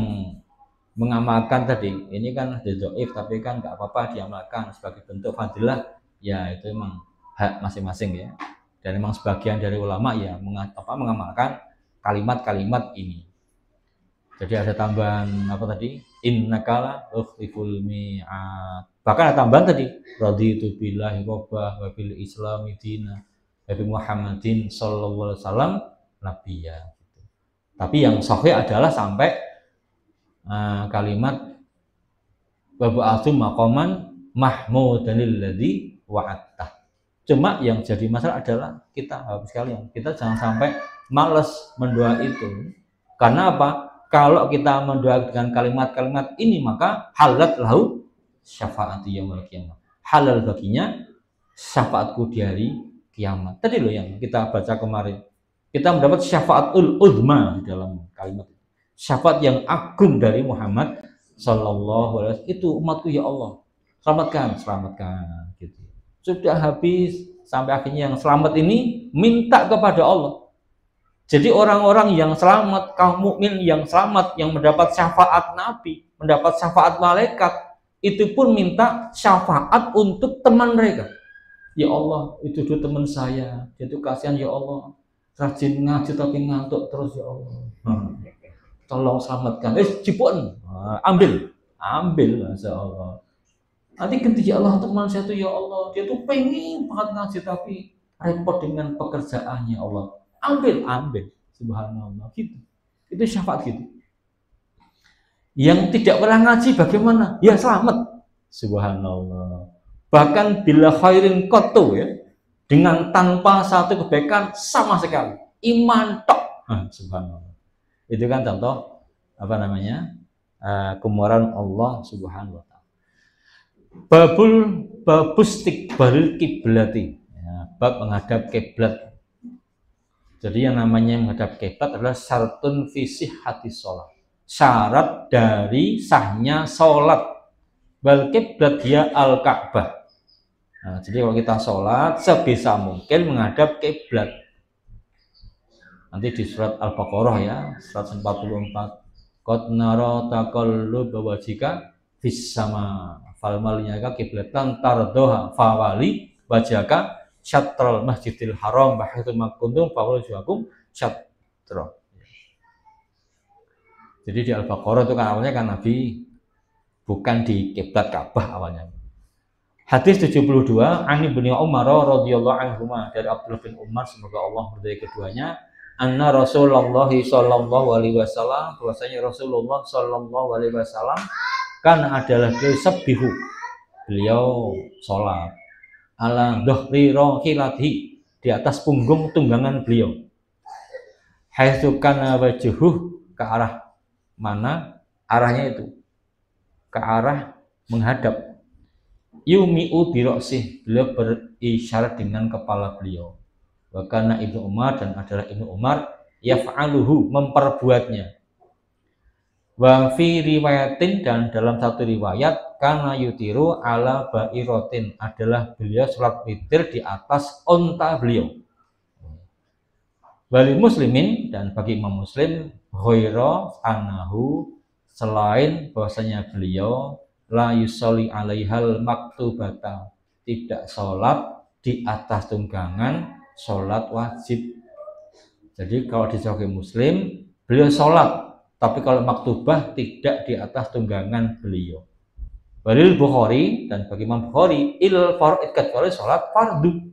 mengamalkan tadi, ini kan dhaif tapi kan nggak apa-apa diamalkan sebagai bentuk fadilah, ya itu memang hak masing-masing ya. Dan memang sebagian dari ulama ya mengamalkan kalimat-kalimat ini. Jadi ada tambahan apa tadi? Innaka la tukhliful mi'ad. Bahkan ada tambahan tadi, raditu billahi robba wa bil islami dina wa bi Muhammadin sallallahu alaihi wasallam nabiyya. Tapi yang sahih adalah sampai kalimat wa ba'atsu maqaman mahmudanil ladzi wa'atta. Cuma yang jadi masalah adalah kita harus sekalian, kita jangan sampai malas mendoa itu. Karena apa? Kalau kita mendoa dengan kalimat-kalimat ini, maka halat lahu syafaati yaumil qiyamah. Halal baginya syafaatku di hari kiamat. Tadi loh yang kita baca kemarin. Kita mendapat syafaatul uzma di dalam kalimat itu. Syafaat yang agung dari Muhammad sallallahu alaihi wasallam. Itu umatku ya Allah. Selamatkan gitu. Sudah habis sampai akhirnya yang selamat ini minta kepada Allah. Jadi orang-orang yang selamat, kaum mukmin yang selamat, yang mendapat syafaat Nabi, mendapat syafaat malaikat, itu pun minta syafaat untuk teman mereka. Ya Allah, itu dulu teman saya, dia itu kasihan ya Allah, rajin ngaji tapi ngantuk terus ya Allah. Tolong selamatkan. Cipun, ambil, masya Allah. Nanti ganti ya Allah teman saya itu ya Allah, dia tuh pengen banget ngaji tapi repot dengan pekerjaannya Allah. Ambil, subhanallah gitu. Itu syafaat gitu. Yang tidak pernah ngaji bagaimana? Ya selamat, subhanallah. Bahkan bila khairin qattu ya, dengan tanpa satu kebaikan sama sekali, iman tok, subhanallah. Itu kan contoh apa namanya kemurahan Allah subhanahu wa ta'ala. Babus tikbaril kiblati, ya, bab menghadap kiblat. Jadi yang namanya menghadap kiblat adalah syaratun fi sihhatis shalah, syarat dari sahnya sholat. Bal kiblat dia al Ka'bah. Nah, jadi kalau kita sholat sebisa mungkin menghadap kiblat. Nanti di surat Al-Baqarah ya, 144. Qad nara taqallub wajhika fis sama fal maliyaka kiblatan tardoha fawali wajhaka syatral masjidil haram bahaitu makuntum fawal juakum syatra. Jadi di Al-Baqarah itu kan awalnya kan Nabi bukan di kiblat Ka'bah awalnya. Hadis 72 Ani bin Umar radhiyallahu anhu, dari Abdullah bin Umar semoga Allah meridai keduanya, anna Rasulullah sallallahu alaihi wasallam, bahwasanya Rasulullah sallallahu alaihi wasallam kan adalah beliau sabbihu, beliau sholat ala dhuhri rohilatihi, di atas punggung tunggangan beliau, haitsu kana wajhuh, ke arah mana arahnya itu, ke arah menghadap, yumi'u biroksih, beliau berisyarat dengan kepala beliau, wa kana Ibnu Umar, dan adalah Ibnu Umar yaf'aluhu, memperbuatnya, wa fi riwayatin, dan dalam satu riwayat kana yutiru ala ba'irotin, adalah beliau sholat witir di atas onta beliau. Wali muslimin, dan bagi Imam Muslim, ghaira anahu, selain bahwasanya beliau la yusolli alaihal maktubata, tidak sholat di atas tunggangan sholat wajib. Jadi kalau di Sahih Muslim beliau sholat, tapi kalau maktubah tidak di atas tunggangan beliau. Walil Bukhari, dan bagi Imam Bukhari, il fardhu, kecuali sholat fardu.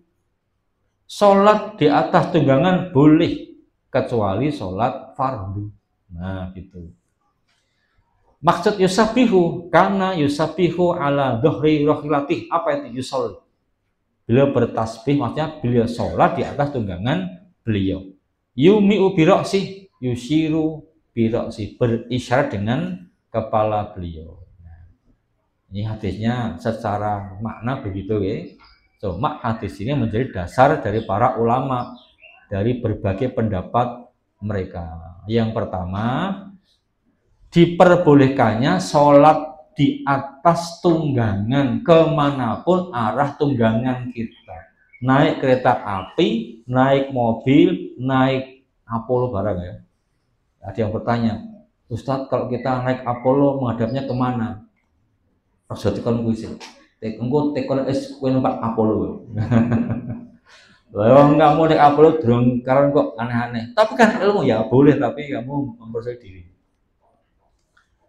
Sholat di atas tunggangan boleh, kecuali sholat fardu. Nah gitu. Maksud yusabihu, karena yusabihu ala dhuhri rohilatih, apa itu yusol? Beliau bertasbih, maksudnya beliau sholat di atas tunggangan beliau. Yumi'u biroksih, yusiru biroksih, berisyarat dengan kepala beliau. Ini hadisnya secara makna begitu ya. Cuma hadis ini menjadi dasar dari para ulama dari berbagai pendapat mereka. Yang pertama, diperbolehkannya sholat di atas tunggangan kemanapun arah tunggangan kita. Naik kereta api, naik mobil, naik Apollo barang ya. Ada yang bertanya, Ustadz kalau kita naik Apollo menghadapnya kemana? Maksudnya kalau gue engko tekon kowe numpak Apollo. Lah enggak mau naik Apollo drone karena kok aneh-aneh. Tapi kan ilmu ya boleh, tapi kamu mempersiapkan diri.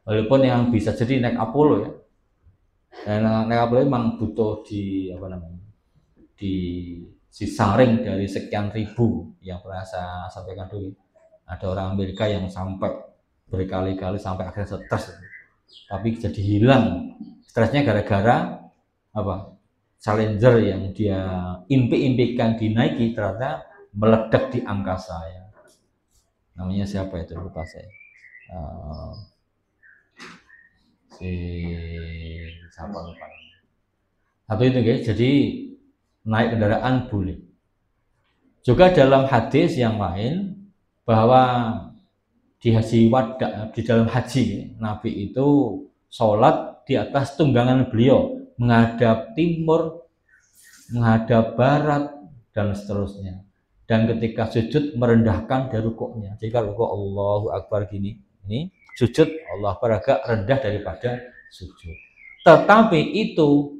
Walaupun yang bisa jadi naik Apollo ya. Dan naik Apollo memang butuh di apa namanya? Disaring dari sekian ribu yang pernah saya sampaikan dulu. Ada orang Amerika yang sampai berkali-kali sampai akhirnya stres. Tapi jadi hilang stresnya gara-gara apa? Challenger yang dia impi-impikan dinaiki ternyata meledak di angkasa ya. Namanya siapa itu, lupa saya. Siapa lupa. Satu itu guys, jadi naik kendaraan boleh. Juga dalam hadis yang lain bahwa di haji wada, di dalam haji Nabi itu sholat di atas tunggangan beliau, menghadap timur, menghadap barat, dan seterusnya. Dan ketika sujud merendahkan dari rukuknya. Jika rukuk Allahu Akbar gini, ini sujud Allah Akbar agak rendah daripada sujud. Tetapi itu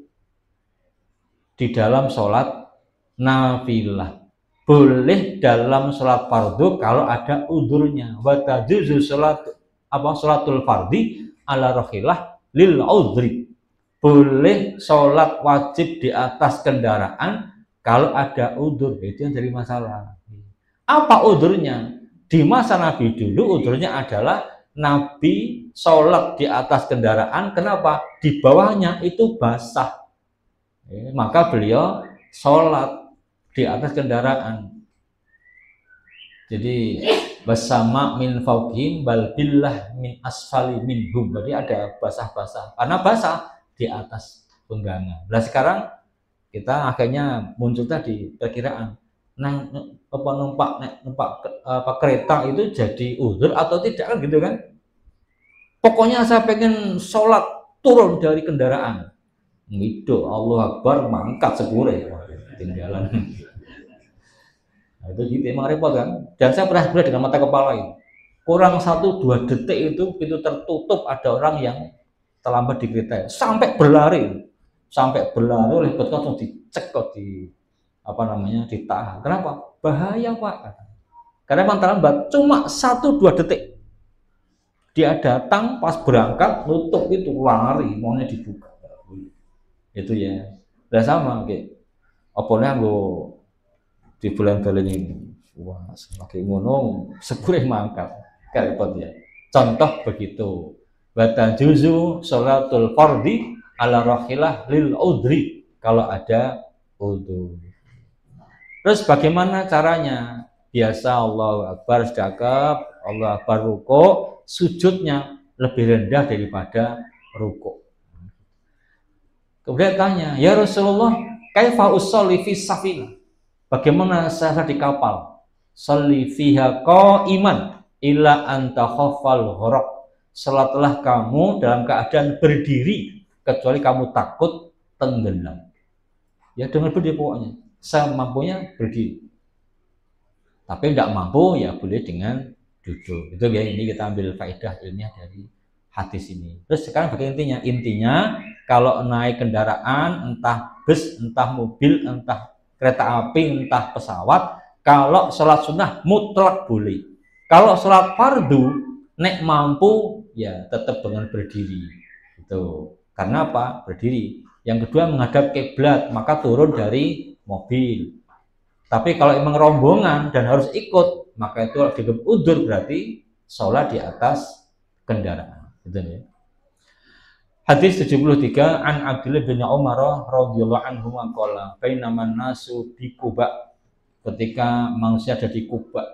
di dalam sholat nafilah. Boleh dalam sholat fardu kalau ada udurnya. Wa tajuzu sholatul fardi ala rohilah lil udri. Boleh sholat wajib di atas kendaraan kalau ada udur. Itu yang jadi masalah. Apa udurnya? Di masa Nabi dulu udurnya adalah Nabi sholat di atas kendaraan. Kenapa? Di bawahnya itu basah. Maka beliau sholat di atas kendaraan. Jadi bersama min fauqihim bal billah min asfali minhum. Jadi ada basah-basah. Karena basah di atas tunggangan. Nah sekarang kita akhirnya muncul tadi perkiraan numpak kereta itu jadi udzur atau tidak kan gitu kan? Pokoknya saya pengen sholat turun dari kendaraan. Itu Allah Akbar mangkat sepure tinggalan. Nah, itu gitu emang repot kan? Dan saya pernah lihat dengan mata kepala ini. Kurang 1-2 detik itu pintu tertutup, ada orang yang terlambat di kereta sampai berlari oleh petugas langsung dicek kok di apa namanya ditahan. Kenapa? Bahaya Pak. Karena memang terlambat cuma 1-2 detik Dia datang pas berangkat nutup itu lari, maunya dibuka. Itu ya. Udah sama kayak opone nggo di bulan-bulan ini. Wah, semakin ngono sepure mangkat. Repot ya. Contoh begitu. Batan juzu sholatul fardhi ala rahilah lil udri kalau ada udzur. Terus bagaimana caranya? Biasa Allahu Akbar sedekap, Allahu Akbar ruku, sujudnya lebih rendah daripada ruku. Kemudian tanya, ya Rasulullah, kaifa usolli fi safina? Bagaimana saya di kapal? Sholli fiha qa'iman illa anta khaffal gharaq. Salatlah kamu dalam keadaan berdiri kecuali kamu takut tenggelam. Ya dengan berdiri pokoknya. Semampunya berdiri. Tapi tidak mampu ya boleh dengan duduk. Itu ya, ini kita ambil faedah ilmiah dari hadis ini. Terus sekarang bagaimana intinya kalau naik kendaraan entah bus, entah mobil, entah kereta api, entah pesawat, kalau sholat sunnah mutlak boleh. Kalau sholat fardu nek mampu ya tetap dengan berdiri. Itu karena apa? Berdiri. Yang kedua menghadap kiblat, maka turun dari mobil. Tapi kalau memang rombongan dan harus ikut, maka itu dianggap udzur, berarti sholat di atas kendaraan. Gitu ya. Hadis 73 an Abdullah bin Umar radhiyallahu anhu qala bainama nasu bi Quba, ketika manusia ada di Quba.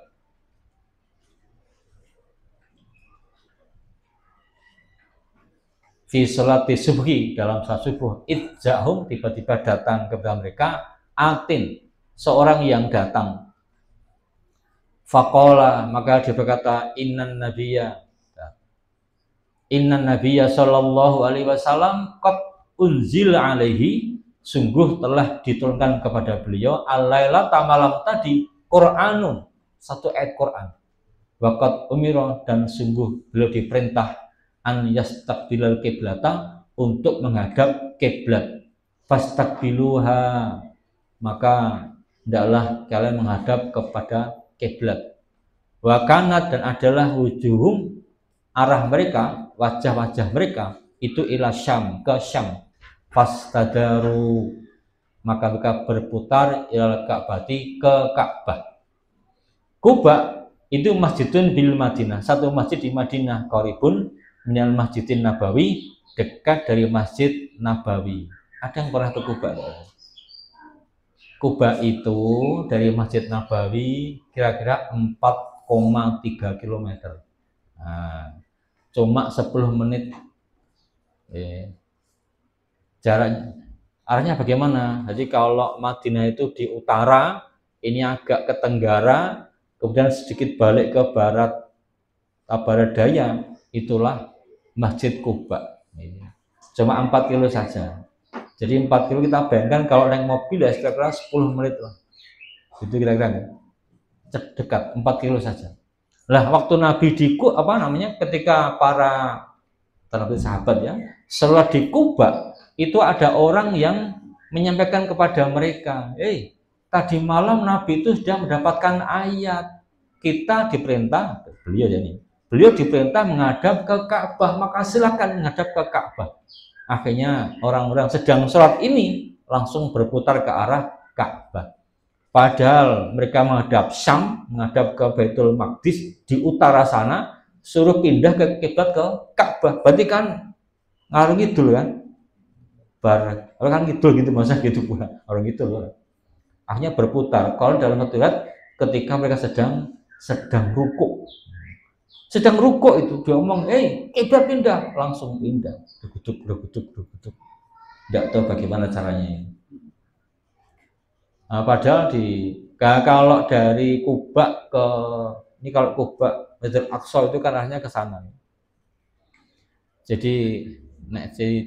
Fi sholati subhi, dalam salat subuh, idzahum, tiba-tiba datang kepada mereka atin, seorang yang datang. Faqala, maka dia berkata, innan nabiyya sallallahu alaihi wasallam qad unzil alaihi, sungguh telah diturunkan kepada beliau al-lailata, malam tadi, Qur'anun, satu ayat Quran. Waqad umira, dan sungguh beliau diperintah an yastaqbilal kiblata, untuk menghadap kiblat. Fastaqbiluha, maka hendaklah kalian menghadap kepada kiblat. Wa kanat, dan adalah wujuhum, arah mereka, wajah-wajah mereka itu ila Syam, ke Syam. Fastadaru, maka mereka berputar ila Ka'bati, ke Ka'bah. Quba itu masjidun bil Madinah, satu masjid di Madinah, qaribun minal Masjidin Nabawi, dekat dari Masjid Nabawi. Ada yang pernah ke Quba? Quba itu dari Masjid Nabawi kira-kira 4,3 km. Nah, cuma 10 menit. Jaraknya. Arahnya bagaimana? Jadi kalau Madinah itu di utara, ini agak ke tenggara, kemudian sedikit balik ke barat, barat daya, itulah Masjid Quba. Cuma 4 kilo saja. Jadi 4 kilo kita bayangkan kalau naik mobil ya kira-kira 10 menit lah. Itu kira-kira dekat, 4 kilo saja. Lah waktu Nabi di ketika para sahabat ya, setelah di Quba itu ada orang yang menyampaikan kepada mereka, tadi malam Nabi itu sudah mendapatkan ayat, kita diperintah, beliau diperintah menghadap ke Ka'bah, maka silakan menghadap ke Ka'bah. Akhirnya orang-orang sedang sholat ini langsung berputar ke arah Ka'bah. Padahal mereka menghadap Syam, menghadap ke Baitul Maqdis di utara sana, suruh pindah ke kiblat ke Ka'bah. Berarti kan ngarung ngidul kan? Barat. Orang kan ngidul gitu, masa gitu pula. Orang ngidul. Akhirnya berputar. Kalau dalam satu ayat ketika mereka sedang rukuk. Sedang rukuk itu dia ngomong, kiblat pindah, langsung pindah. Duduk. Tidak tahu bagaimana caranya ini. Nah, padahal kalau dari Quba ke ini, kalau Quba Masjid Aqsa itu kan arahnya ke sana. Jadi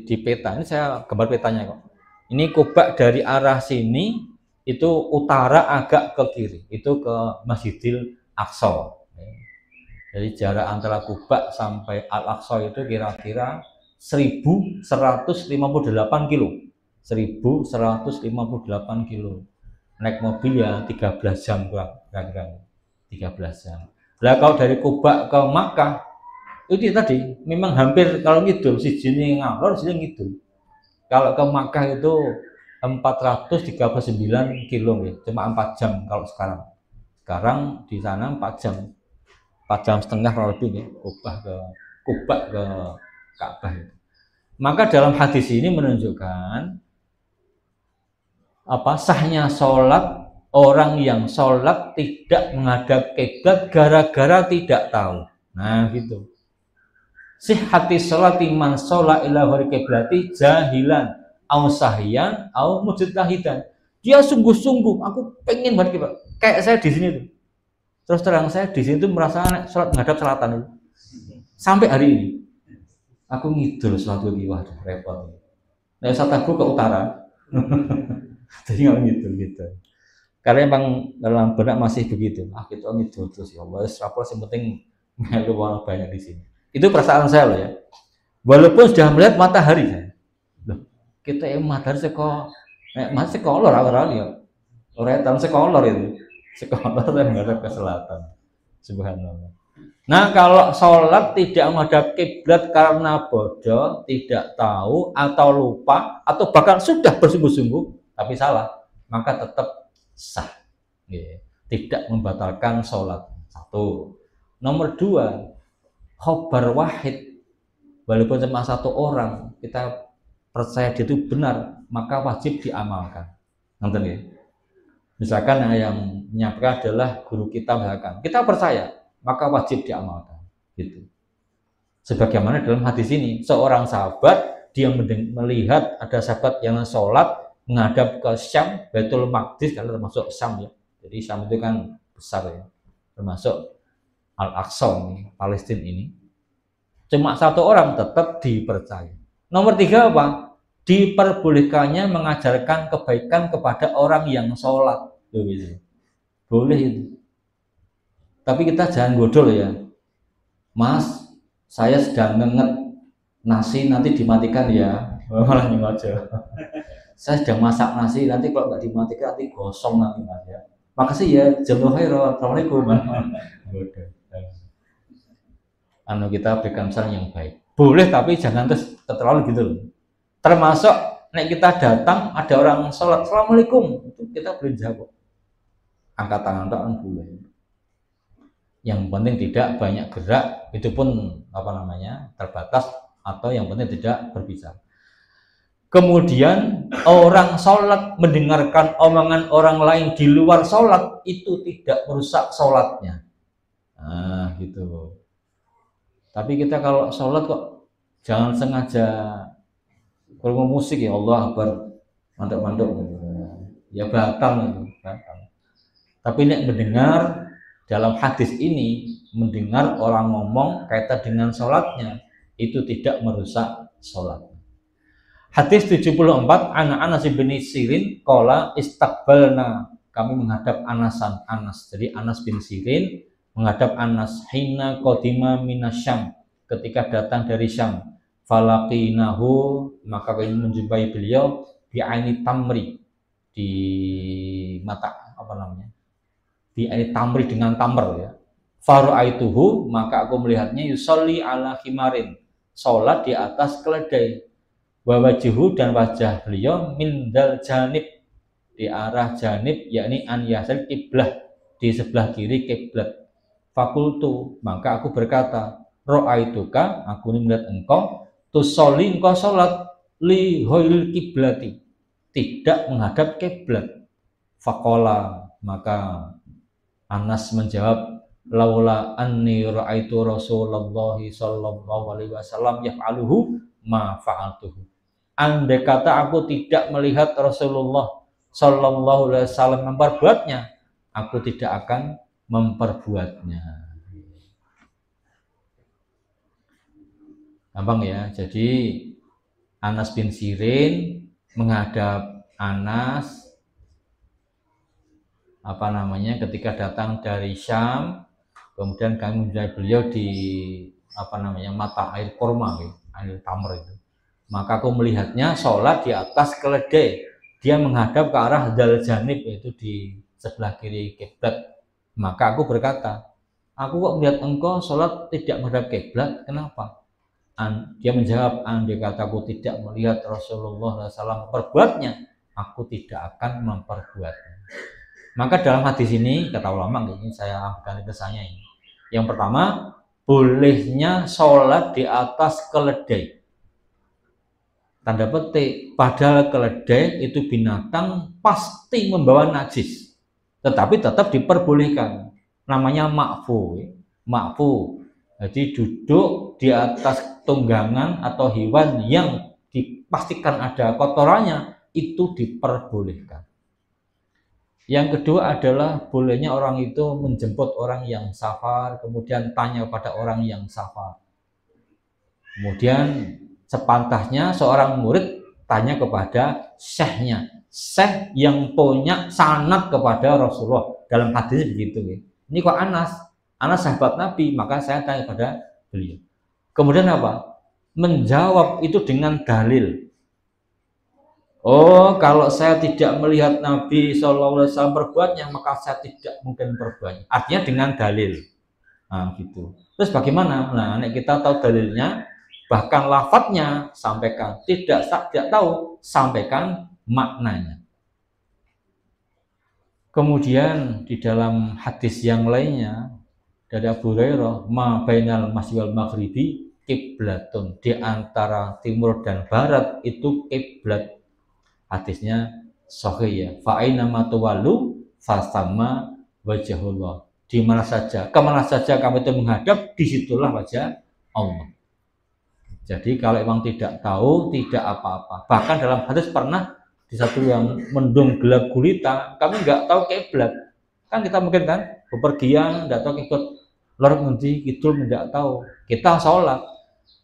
di peta ini saya gambar petanya kok. Ini Quba dari arah sini itu utara agak ke kiri, itu ke Masjidil Aqsa. Jadi jarak antara Quba sampai Al-Aqsa itu kira-kira 1158 kilo. 1158 kilo. Naik mobil ya 13 jam kira-kira. 13 jam. Nah kalau dari Quba ke Makkah Itu tadi, memang hampir kalau ngidul, si jini ngalor, si ngidul. Kalau ke Makkah itu 439 kilo ya, cuma 4 jam kalau sekarang. Sekarang di sana 4 jam. 4 jam setengah kalau lebih ya, Kubah ke Ka'bah itu. Maka dalam hadis ini menunjukkan apa sahnya sholat orang yang sholat tidak menghadap kiblat gara-gara tidak tahu. Nah gitu. Sihhati sholati man sholat ila ghairi kiblati jahilan au sahyan au mujtahidan. Dia sungguh-sungguh, aku pengen banget kiblat. Kayak saya di sini tuh. Terus terang saya di sini tuh merasa sholat menghadap selatan itu. Sampai hari ini. Aku ngidul suatu wah repot. Nah, sataku ke utara. Jadi nggak ngidul gitu. Karena emang dalam benak masih begitu. Kita ngidul terus ya Allah. Rapor yang penting melu orang banyak di sini. Itu perasaan saya loh ya. Walaupun sudah melihat matahari saya. Loh, kita yang matahari sekolah, masih sekolor awal ya. Orang tahun sekolor itu. Sekolor saya menghadap ke selatan. Subhanallah. Nah, kalau sholat tidak menghadap kiblat karena bodoh, tidak tahu, atau lupa, atau bahkan sudah bersungguh-sungguh, tapi salah, maka tetap sah. Tidak membatalkan sholat. Satu. Nomor dua, khobar wahid. Walaupun cuma satu orang, kita percaya dia itu benar, maka wajib diamalkan. Nonton ya? Misalkan yang menyampaikan adalah guru kita misalkan. Kita percaya, maka wajib diamalkan gitu. Sebagaimana dalam hadis ini, seorang sahabat dia melihat ada sahabat yang sholat menghadap ke Syam, Baitul Maqdis, karena termasuk Syam ya. Jadi Syam itu kan besar ya, termasuk Al-Aqsa ini, Palestina ini. Cuma satu orang tetap dipercaya. Nomor tiga apa? Diperbolehkannya mengajarkan kebaikan kepada orang yang sholat. Boleh itu. Tapi kita jangan godol ya, Mas, saya sedang ngenget nasi, nanti dimatikan ya. Malah aja. Saya sedang masak nasi, nanti kalau nggak dimatikan nanti gosong nanti Mas ya. Makasih ya, jazakallahu khairan. Assalamualaikum. Kita berikan saran yang baik. Boleh, tapi jangan terlalu gitu loh. Termasuk nek kita datang ada orang sholat, Assalamualaikum, itu kita boleh jawab. Angkat tangan boleh. Yang penting tidak banyak gerak, itu pun terbatas, atau yang penting tidak berbicara. Kemudian orang sholat mendengarkan omongan orang lain di luar sholat itu tidak merusak sholatnya. Nah gitu. Tapi kita kalau sholat kok jangan sengaja kalau musik ya Allah Akbar, mandek-mandek ya batal. Tapi nek mendengar dalam hadis ini, mendengar orang ngomong kaitan dengan sholatnya itu tidak merusak sholat. Hadis 74, Anas bin Sirin qala istaqbalna, kami menghadap Anas. Jadi Anas bin Sirin menghadap Anas hina qadima minasyam, ketika datang dari Syam. Falaqinahu, maka kami menjumpai beliau di aini tamri, di mata di aini tamri dengan tamr ya. Faru'aituhu, maka aku melihatnya yusolli ala khimarin, sholat di atas keledai. Wa wajhu, dan wajah beliau min dal janib, di arah janib, yakni an yasal kiblah, di sebelah kiri kiblat. Fakultu, maka aku berkata, ro'aituka, aku ini melihat engkau tusolli, engkau sholat li ghairil kiblati, tidak menghadap kiblat. Faqala, maka Anas menjawab, laula anni ra'aitu Rasulullah sallallahu alaihi wasallam yaf'aluhu ma fa'altuhu. Andai kata aku tidak melihat Rasulullah sallallahu alaihi wasallam memperbuatnya, aku tidak akan memperbuatnya. Gampang ya. Jadi Anas bin Sirin menghadap Anas ketika datang dari Syam, kemudian kami menjumpai beliau di mata air kurma, air tamr itu. Maka aku melihatnya sholat di atas keledai, dia menghadap ke arah dal janib, yaitu di sebelah kiri kiblat. Maka aku berkata, aku kok melihat engkau sholat tidak menghadap kiblat, kenapa? Dia menjawab, andai kataku tidak melihat Rasulullah SAW memperbuatnya, aku tidak akan memperbuatnya. Maka dalam hadis ini, kata ulama, ini saya ambilkan kesannya ini. Yang pertama, bolehnya sholat di atas keledai. Tanda petik, padahal keledai itu binatang pasti membawa najis, tetapi tetap diperbolehkan. Namanya ma'fu. Jadi duduk di atas tunggangan atau hewan yang dipastikan ada kotorannya, itu diperbolehkan. Yang kedua adalah bolehnya orang itu menjemput orang yang safar, kemudian tanya pada orang yang safar. Kemudian sepantasnya seorang murid tanya kepada syekhnya, syekh yang punya sanad kepada Rasulullah. Dalam hadis begitu. Ini kok Anas sahabat Nabi, maka saya tanya kepada beliau. Kemudian apa? Menjawab itu dengan dalil. Oh, kalau saya tidak melihat Nabi SAW berbuatnya, maka saya tidak mungkin berbuatnya. Artinya dengan dalil. Nah, gitu. Terus bagaimana? Nah, kita tahu dalilnya, bahkan lafadznya sampaikan. Tidak tahu, sampaikan maknanya. Kemudian di dalam hadis yang lainnya dari Abu Hurairah, ma bainal masjid wal maghribi kiblatun, di antara timur dan barat itu kiblat. Hadisnya sahih ya. Fa aina ma tuwallu fasamma wajhullah. Di mana saja, kemana saja kamu itu menghadap, disitulah wajah Allah. Jadi kalau memang tidak tahu, tidak apa-apa. Bahkan dalam hadis pernah di satu yang mendung gelap gulita, kami nggak tahu kiblat. Kan kita mungkin kan bepergian, nggak tahu kiblat, lor nanti itu tidak tahu. Kita sholat.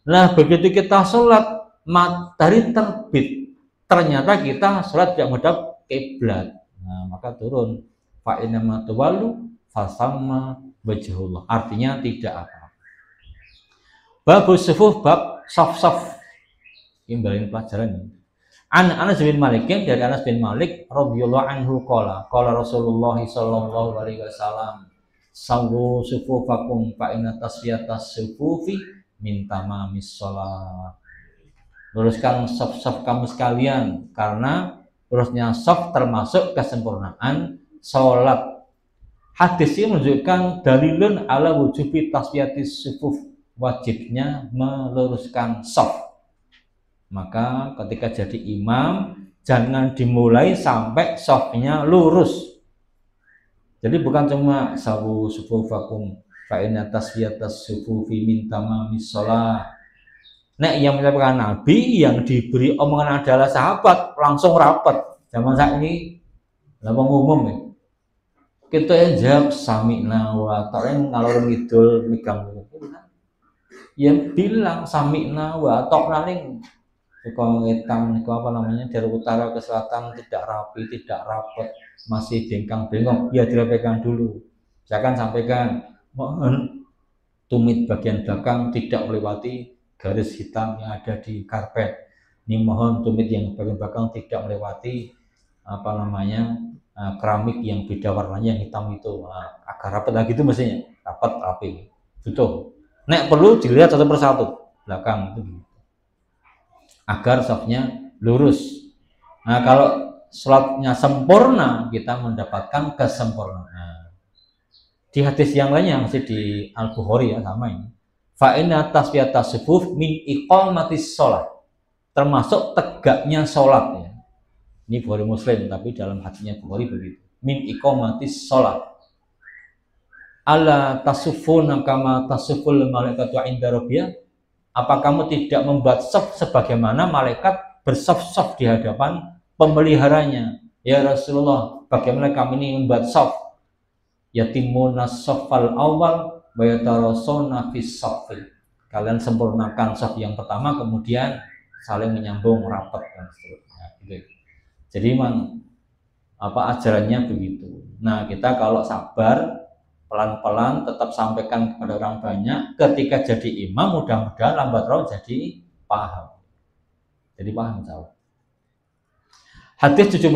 Nah begitu kita sholat, matahari terbit. Ternyata kita sholat tidak menghadap kiblat. Nah, maka turun fa inna ma tuwallu fasamma wajhullah. Artinya tidak apa. Babus sufuf, bab saf-saf. Imbalin pelajaran. Anas bin Malik, dari Anas bin Malik radhiyallahu anhu qala Rasulullah sallallahu alaihi wasallam sawu sufufakum fa inna tasfiyatas sufufi min tamamis shalah. Luruskan saf-saf kamu sekalian, karena lurusnya saf termasuk kesempurnaan sholat. Hadis ini menunjukkan dalilun ala wujubi tasfiyatis sufuf, wajibnya meluruskan saf. Maka ketika jadi imam, jangan dimulai sampai safnya lurus. Jadi bukan cuma sawu sufufakum fa inna tasfiyatas sufufi min tamamis shalah. Nek yang menyampaikan Nabi, yang diberi omongan adalah sahabat, langsung rapat. Zaman saat ini lapang umum ya. Kita yang jawab sami'na wa ta'ala, ngalor ngidul megang. Yang bilang sami'na wa ta'ala ning ngetang apa namanya, dari utara ke selatan tidak rapi, tidak rapat, masih bengkang-bengkok, ya dirapihkan dulu. Saya akan sampaikan, mohon tumit bagian belakang tidak melewati garis hitam yang ada di karpet. Ini mohon tumit yang bagian belakang tidak melewati apa namanya, keramik yang beda warnanya, yang hitam itu. Agak rapat lagi itu mestinya, rapat rapi. Betul. Nek perlu dilihat satu persatu belakang itu, agar safnya lurus. Nah, kalau sholatnya sempurna, kita mendapatkan kesempurnaan. Di hadis yang lainnya masih di Al-Bukhari ya, sama ini. Fa inna tasfiyatas sufuf min iqamatis shalah, termasuk tegaknya sholat ya. Ini Bukhari Muslim, tapi dalam hadisnya Bukhari begitu. Min iqamatis shalah. Ala tasufuna kama tasuful malaikatu inda rabbiyah. Apa kamu tidak membuat saf sebagaimana malaikat bersaf-saf di hadapan pemeliharanya? Ya Rasulullah, bagaimana kami ini membuat saf? Yatimuna safal awal wa yatarasawna fis saffil. Kalian sempurnakan saf yang pertama, kemudian saling menyambung rapat dan seterusnya. Gitu. Jadi memang apa ajarannya begitu. Nah, kita kalau sabar, pelan-pelan tetap sampaikan kepada orang banyak. Ketika jadi imam, mudah-mudahan lambat laun jadi paham. Jadi paham jauh. Hadis 76.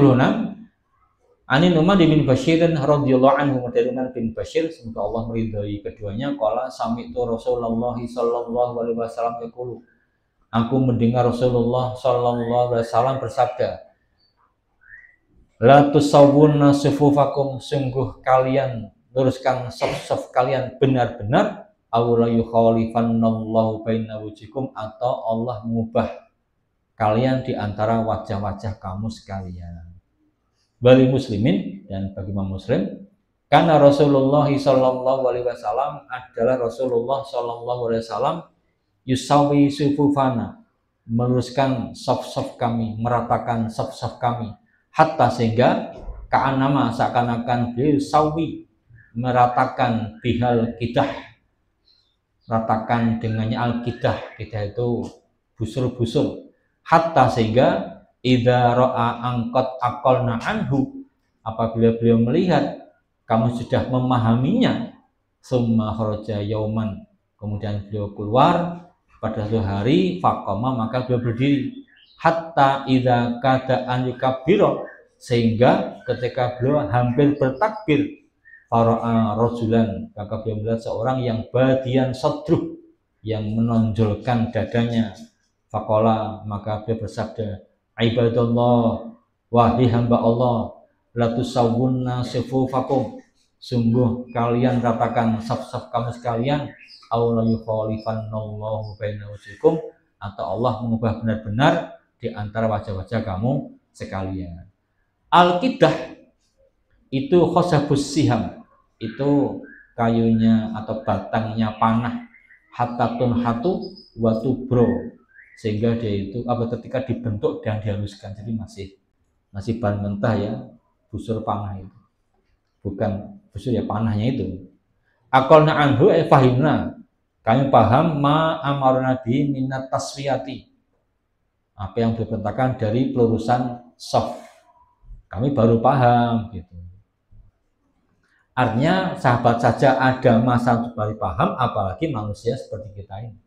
Ani Nu'man bin Bashir radhiyallahu anhu, dari Nu'man bin Bashir, semoga Allah meridhai keduanya, qala sami'tu Rasulullah sallallahu alaihi wasallam yaqulu, aku mendengar Rasulullah sallallahu alaihi wasallam bersabda, la tusawwunna sufufakum, sungguh kalian luruskan saf-saf kalian benar-benar, aw la yukhalifannallahu baina wujuhikum, atau Allah mengubah kalian di antara wajah-wajah kamu sekalian. Bali muslimin, dan bagi Imam Muslim, karena Rasulullah sallallahu alaihi wasallam adalah Rasulullah sallallahu alaihi wasallam yusawi sufufana, meluruskan saf-saf kami, meratakan saf-saf kami, hatta sehingga ka'anama seakan-akan beliau sawi, meratakan bihal kidah, ratakan dengannya al-kidah, kidah itu busur-busur, hatta sehingga idza ra'a angkot aqalna anhu, apabila beliau melihat kamu sudah memahaminya, summa kharaja yauman, kemudian beliau keluar pada suatu hari, faqama, maka beliau berdiri, hatta idza kada an yukabbira, sehingga ketika beliau hampir bertakbir, fara'a rajulan, maka beliau melihat seorang yang badian sadruh, yang menonjolkan dadanya, faqala, maka beliau bersabda, ibadallah, wahai hamba Allah, la tusawwunna sufufakum, sungguh kalian ratakan saf-saf kamu sekalian, aw la yukhalifannallahu baina wujuhikum, atau Allah mengubah benar-benar di antara wajah-wajah kamu sekalian. Al-kidah itu khosabus siham, itu kayunya atau batangnya panah, hatatun hatu watubro, sehingga dia itu ketika dibentuk dan dihaluskan, jadi masih bahan mentah ya, busur panah itu, bukan busur ya, panahnya itu. Aqalna anhu fahimna, kami paham ma amarna bi minat tasfiyati, apa yang diperintahkan dari pelurusan saf, kami baru paham gitu. Artinya sahabat saja ada masa untuk baru paham, apalagi manusia seperti kita ini.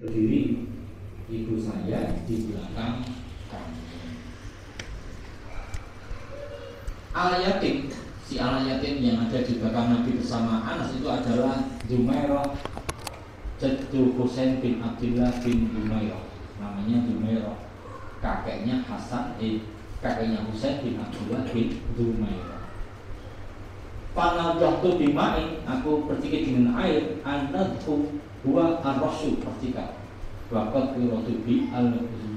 berdiri, ibu saya di belakang kami. Al-Yatim, si Al-Yatim yang ada di belakang Nabi bersama Anas itu adalah Dumairah Jaddu Husain bin Abdullah bin Dumairah. Namanya Dumairah. Kakeknya kakeknya Husain bin Abdullah bin Dumairah. Panadhtu bimain, aku percikan dengan air, anadhu huwa ar-rasul, percikan. Waqad qiratu bi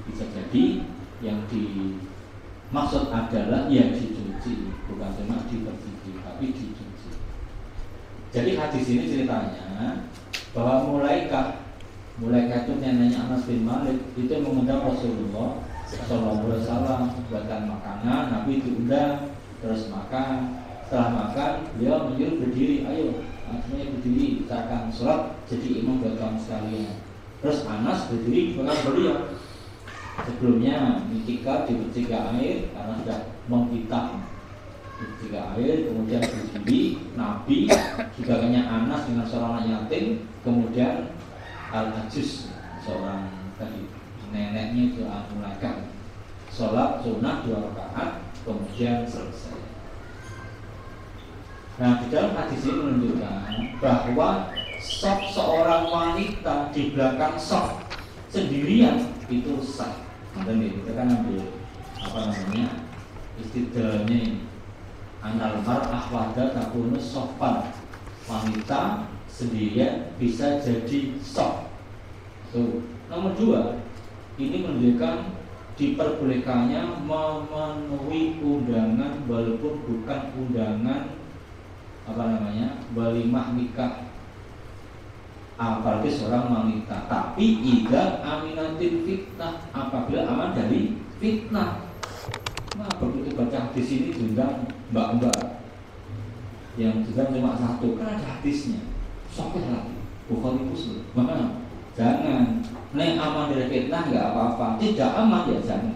bisa jadi yang dimaksud adalah yang dicuci, bukan cuma diperciki tapi dicuci. Jadi hadis ini ceritanya bahwa Mulaikah itu neneknya Anas bin Malik itu mengundang Rasulullah Sallallahu Alaihi Wasallam buatkan makanan, Nabi diundang terus makan. Setelah makan beliau menyuruh berdiri, ayo semuanya berdiri, kita akan sholat jadi imam buat kamu sekalian. Terus Anas berdiri di belakang beliau. Sebelumnya mitika dipercikan air karena sudah menghitam, dipercikan air, kemudian berdiri. Nabi juga kayaknya Anas dengan seorang anak yatim, kemudian Al-Ajus seorang tadi neneknya itu Al-Mulaikah sholat sunnah 2 rakaat kemudian selesai. Nah, di dalam hadis ini menunjukkan bahwa saf seorang wanita di belakang saf sendirian itu sah. Nanti kita kan ambil istidlalnya ini. Anal mar'ah wahda takunu sofan, wanita sendirian bisa jadi saf. Nomor 2, ini menunjukkan diperbolehkannya memenuhi undangan walaupun bukan undangan walimah nikah, apalagi seorang wanita. Tapi idza aminatin fitnah, apabila aman dari fitnah. Nah, begitu baca hadis ini diundang mbak-mbak yang juga cuma satu, kan ada hadisnya. Sokeh lagi, Bukhari Muslim. Maka jangan, aman dari fitnah nggak apa-apa, tidak aman ya jangan.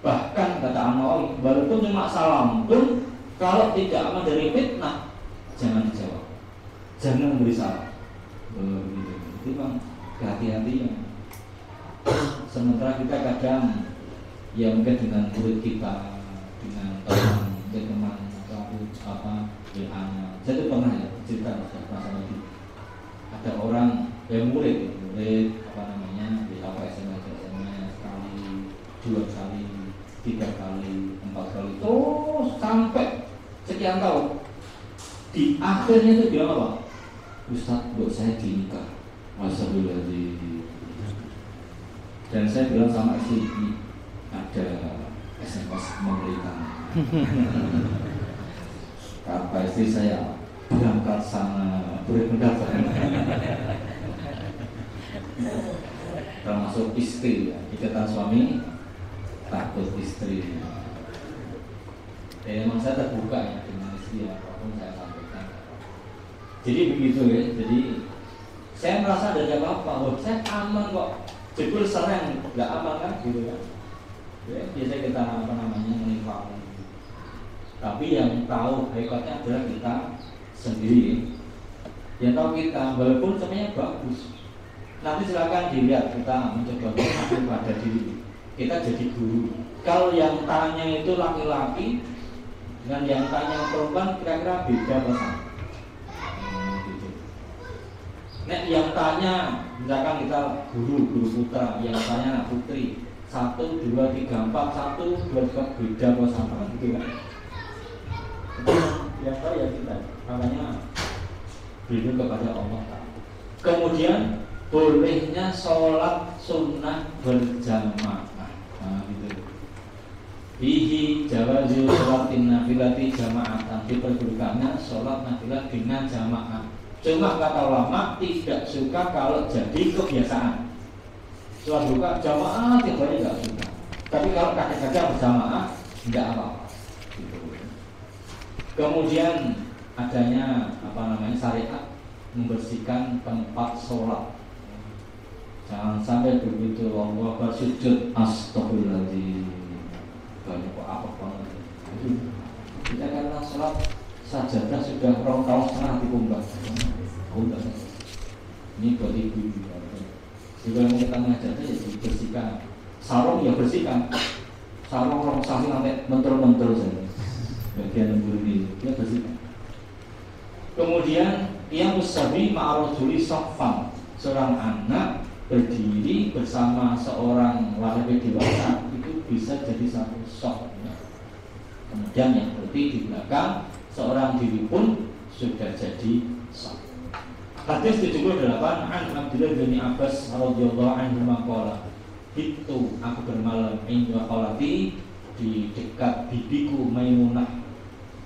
Bahkan kata An-Nawawi, walaupun cuma salam pun kalau tidak aman dari fitnah jangan dijawab, jangan memberi salam. Itu memang kehati-hatian. Sementara kita kadang ya mungkin dengan murid kita, dengan teman WA-nya. Saya tuh pernah ya cerita masalah itu. Ada orang yang murid di SMS sekali, 2 kali, 3 kali, 4 kali, terus sampai sekian tahun. Di akhirnya itu bilang apa? Ustaz, buat saya dinikah. Wassalamualaikum. Dan saya bilang sama istri, ada SMS memberikan. Kata istri saya, berangkat sana, berangkat sana. Termasuk istri, ya. Ikatan suami takut istri. Memang saya terbuka ya dengan istri, apapun saya sampaikan. Jadi begitu ya. Jadi saya merasa ada apa-apa. Saya aman kok. Jebul serang nggak aman kan, gitu kan? Ya, biasanya kita menimpa. Tapi yang tahu hakikatnya adalah kita sendiri. Yang tahu kita, walaupun semuanya bagus. Nanti silakan dilihat, kita mencoba mengaku pada diri. Kita jadi guru. Kalau yang tanya itu laki-laki dengan yang tanya perempuan kira-kira beda apa sama? Gitu. Nek yang tanya, misalkan kita guru putra, yang tanya anak putri, 1, 2, 3, 4, 1, 2, 3 beda apa sama gitu kan? Yang tahu ya kita, makanya berdoa kepada Allah. Kemudian bolehnya sholat sunnah berjamaah. Nah, gitu. Bihi jawazu sholatin nafilati jamaatan, diperbolehkannya sholat nafilah dengan jamaah. Cuma kata ulama tidak suka kalau jadi kebiasaan. Sholat buka jamaah tiap hari nggak suka. Tapi kalau kadang-kadang berjamaah nggak apa-apa. Gitu. Kemudian adanya syariat membersihkan tempat sholat. Jangan sampai begitu Allah bersujud astagfirullahaladzim. Banyak apa banget. Kita karena sholat sajadah sudah tahun setengah dikumbang. Ini buat ibu-ibu. Jika mau kita mengajar saja dibersihkan, sarung ya bersihkan, sarung orang sasi sampai mentel-mentel saja, bagian bulu dia bersihkan. Kemudian yang musabi ma'arujuli sofan, seorang anak berdiri bersama seorang laki dewasa itu bisa jadi satu sof. Kemudian yang berdiri di belakang seorang diri pun sudah jadi sof. Hadis 78 an Abdullah bin Abbas radhiyallahu anhu maqala, itu aku bermalam inda qalati di dekat bibiku Maimunah.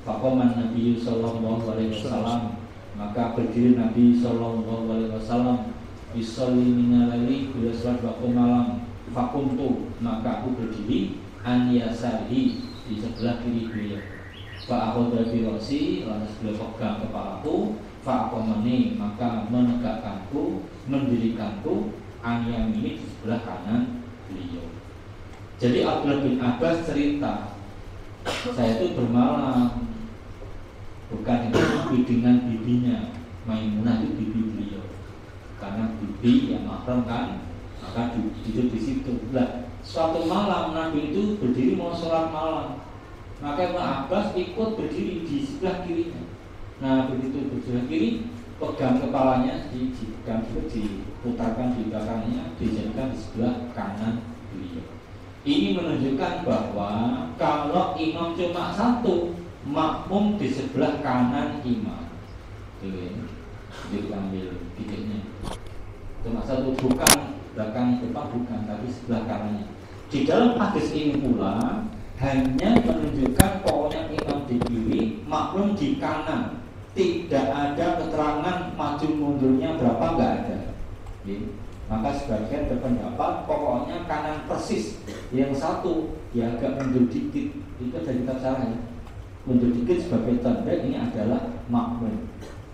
Faqaman Nabi sallallahu alaihi wasallam, maka berdiri Nabi sallallahu alaihi wasallam yusolli minal laili, bila salat waktu malam. Fakuntu, maka aku berdiri an yasari, di sebelah kiri beliau. Fa akhadha bi ra'si, lantas beliau pegang kepalaku. Fa aqamani, maka menegakkanku, mendirikanku an yamini, di sebelah kanan beliau. Jadi Abdullah bin Abbas cerita, saya itu bermalam, bukan dengan bibinya Maimunah, itu bibi beliau. Karena bibi yang mahram kan, maka tidur di situ. Lah, suatu malam Nabi itu berdiri mau sholat malam, maka Ibnu Abbas ikut berdiri di sebelah kirinya. Nah, begitu sebelah kiri, pegang kepalanya, dipegang juga, diputarkan di belakangnya, dijadikan di sebelah kanan beliau. Ini menunjukkan bahwa kalau imam cuma satu, makmum di sebelah kanan imam. Jadi ambil titiknya. Cuma satu, bukan belakang depan, bukan, tapi sebelah kanannya. Di dalam hadis ini pula hanya menunjukkan pokoknya imam di kiri, makmum di kanan. Tidak ada keterangan maju mundurnya berapa, enggak ada. Maka sebagian berpendapat pokoknya kanan persis. Yang satu ya agak mundur dikit, itu dari kitab syarah ya. Mundur dikit sebagai tanda ini adalah makmum.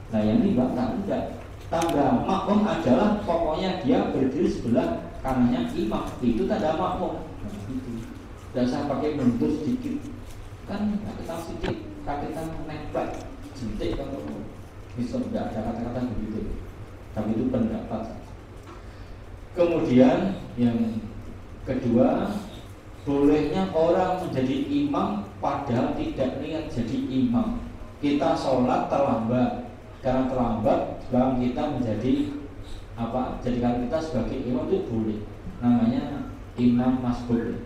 Nah yang ini tidak. Tanda makmum adalah pokoknya dia berdiri sebelah kanannya imam, itu tanda makmum. Nah, itu. Dan saya pakai mundur sedikit, kan kita sedikit, kita nempel, jentik kalau bisa, tidak ada kata-kata begitu. Tapi itu pendapat. Kemudian yang kedua, bolehnya orang menjadi imam padahal tidak niat jadi imam. Kita sholat terlambat, karena terlambat sebab kita menjadi apa? Jadikan kita sebagai imam itu boleh. Namanya imam masbuk.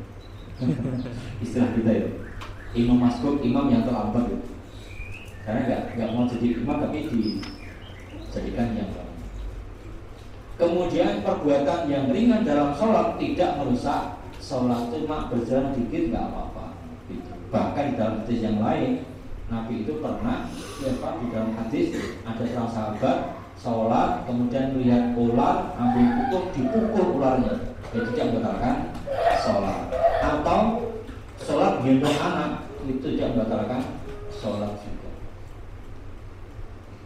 Istilah kita itu. Imam masbuk, imam yang terlambat itu. Karena nggak mau jadi imam tapi dijadikan yang lain. Kemudian perbuatan yang ringan dalam sholat tidak merusak sholat, cuma berjalan dikit nggak apa-apa. Gitu. Bahkan di dalam hadis yang lain, Nabi itu pernah di dalam hadis ada seorang sahabat sholat, kemudian melihat ular, ambil pukul, dipukul ularnya, jadi tidak membatalkan sholat. Atau sholat gendong anak, itu tidak membatalkan sholat juga.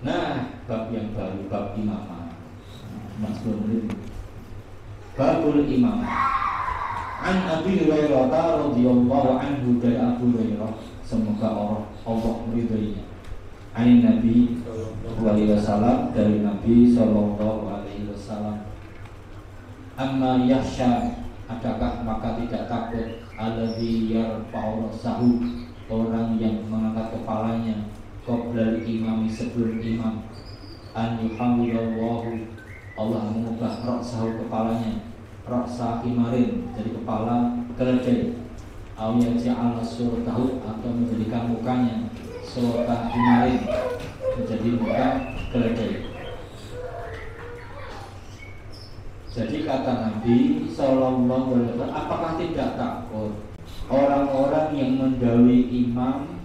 Nah, bab yang baru, bab imamah. Babul imam. An Abi Hurairah radhiyallahu anhu, dari Abu Hurairah, semoga Allah meridainya. An Nabi sallallahu alaihi wasallam, dari Nabi sallallahu alaihi wasallam. Amma yakhsha, adakah maka tidak takut, alladzi yarfa'u ra'sahu, orang yang mengangkat kepalanya, qabla imam, sebelum imam, an yuhamidallahu, Allah mengubah ra'sahu, kepalanya, ra'sa himarin, jadi kepala keledai, au yaj'al suratahu, atau menjadikan mukanya surata himarin, menjadi muka keledai. Jadi kata Nabi sallallahu alaihi wasallam, apakah tidak takut orang-orang yang mendahului imam,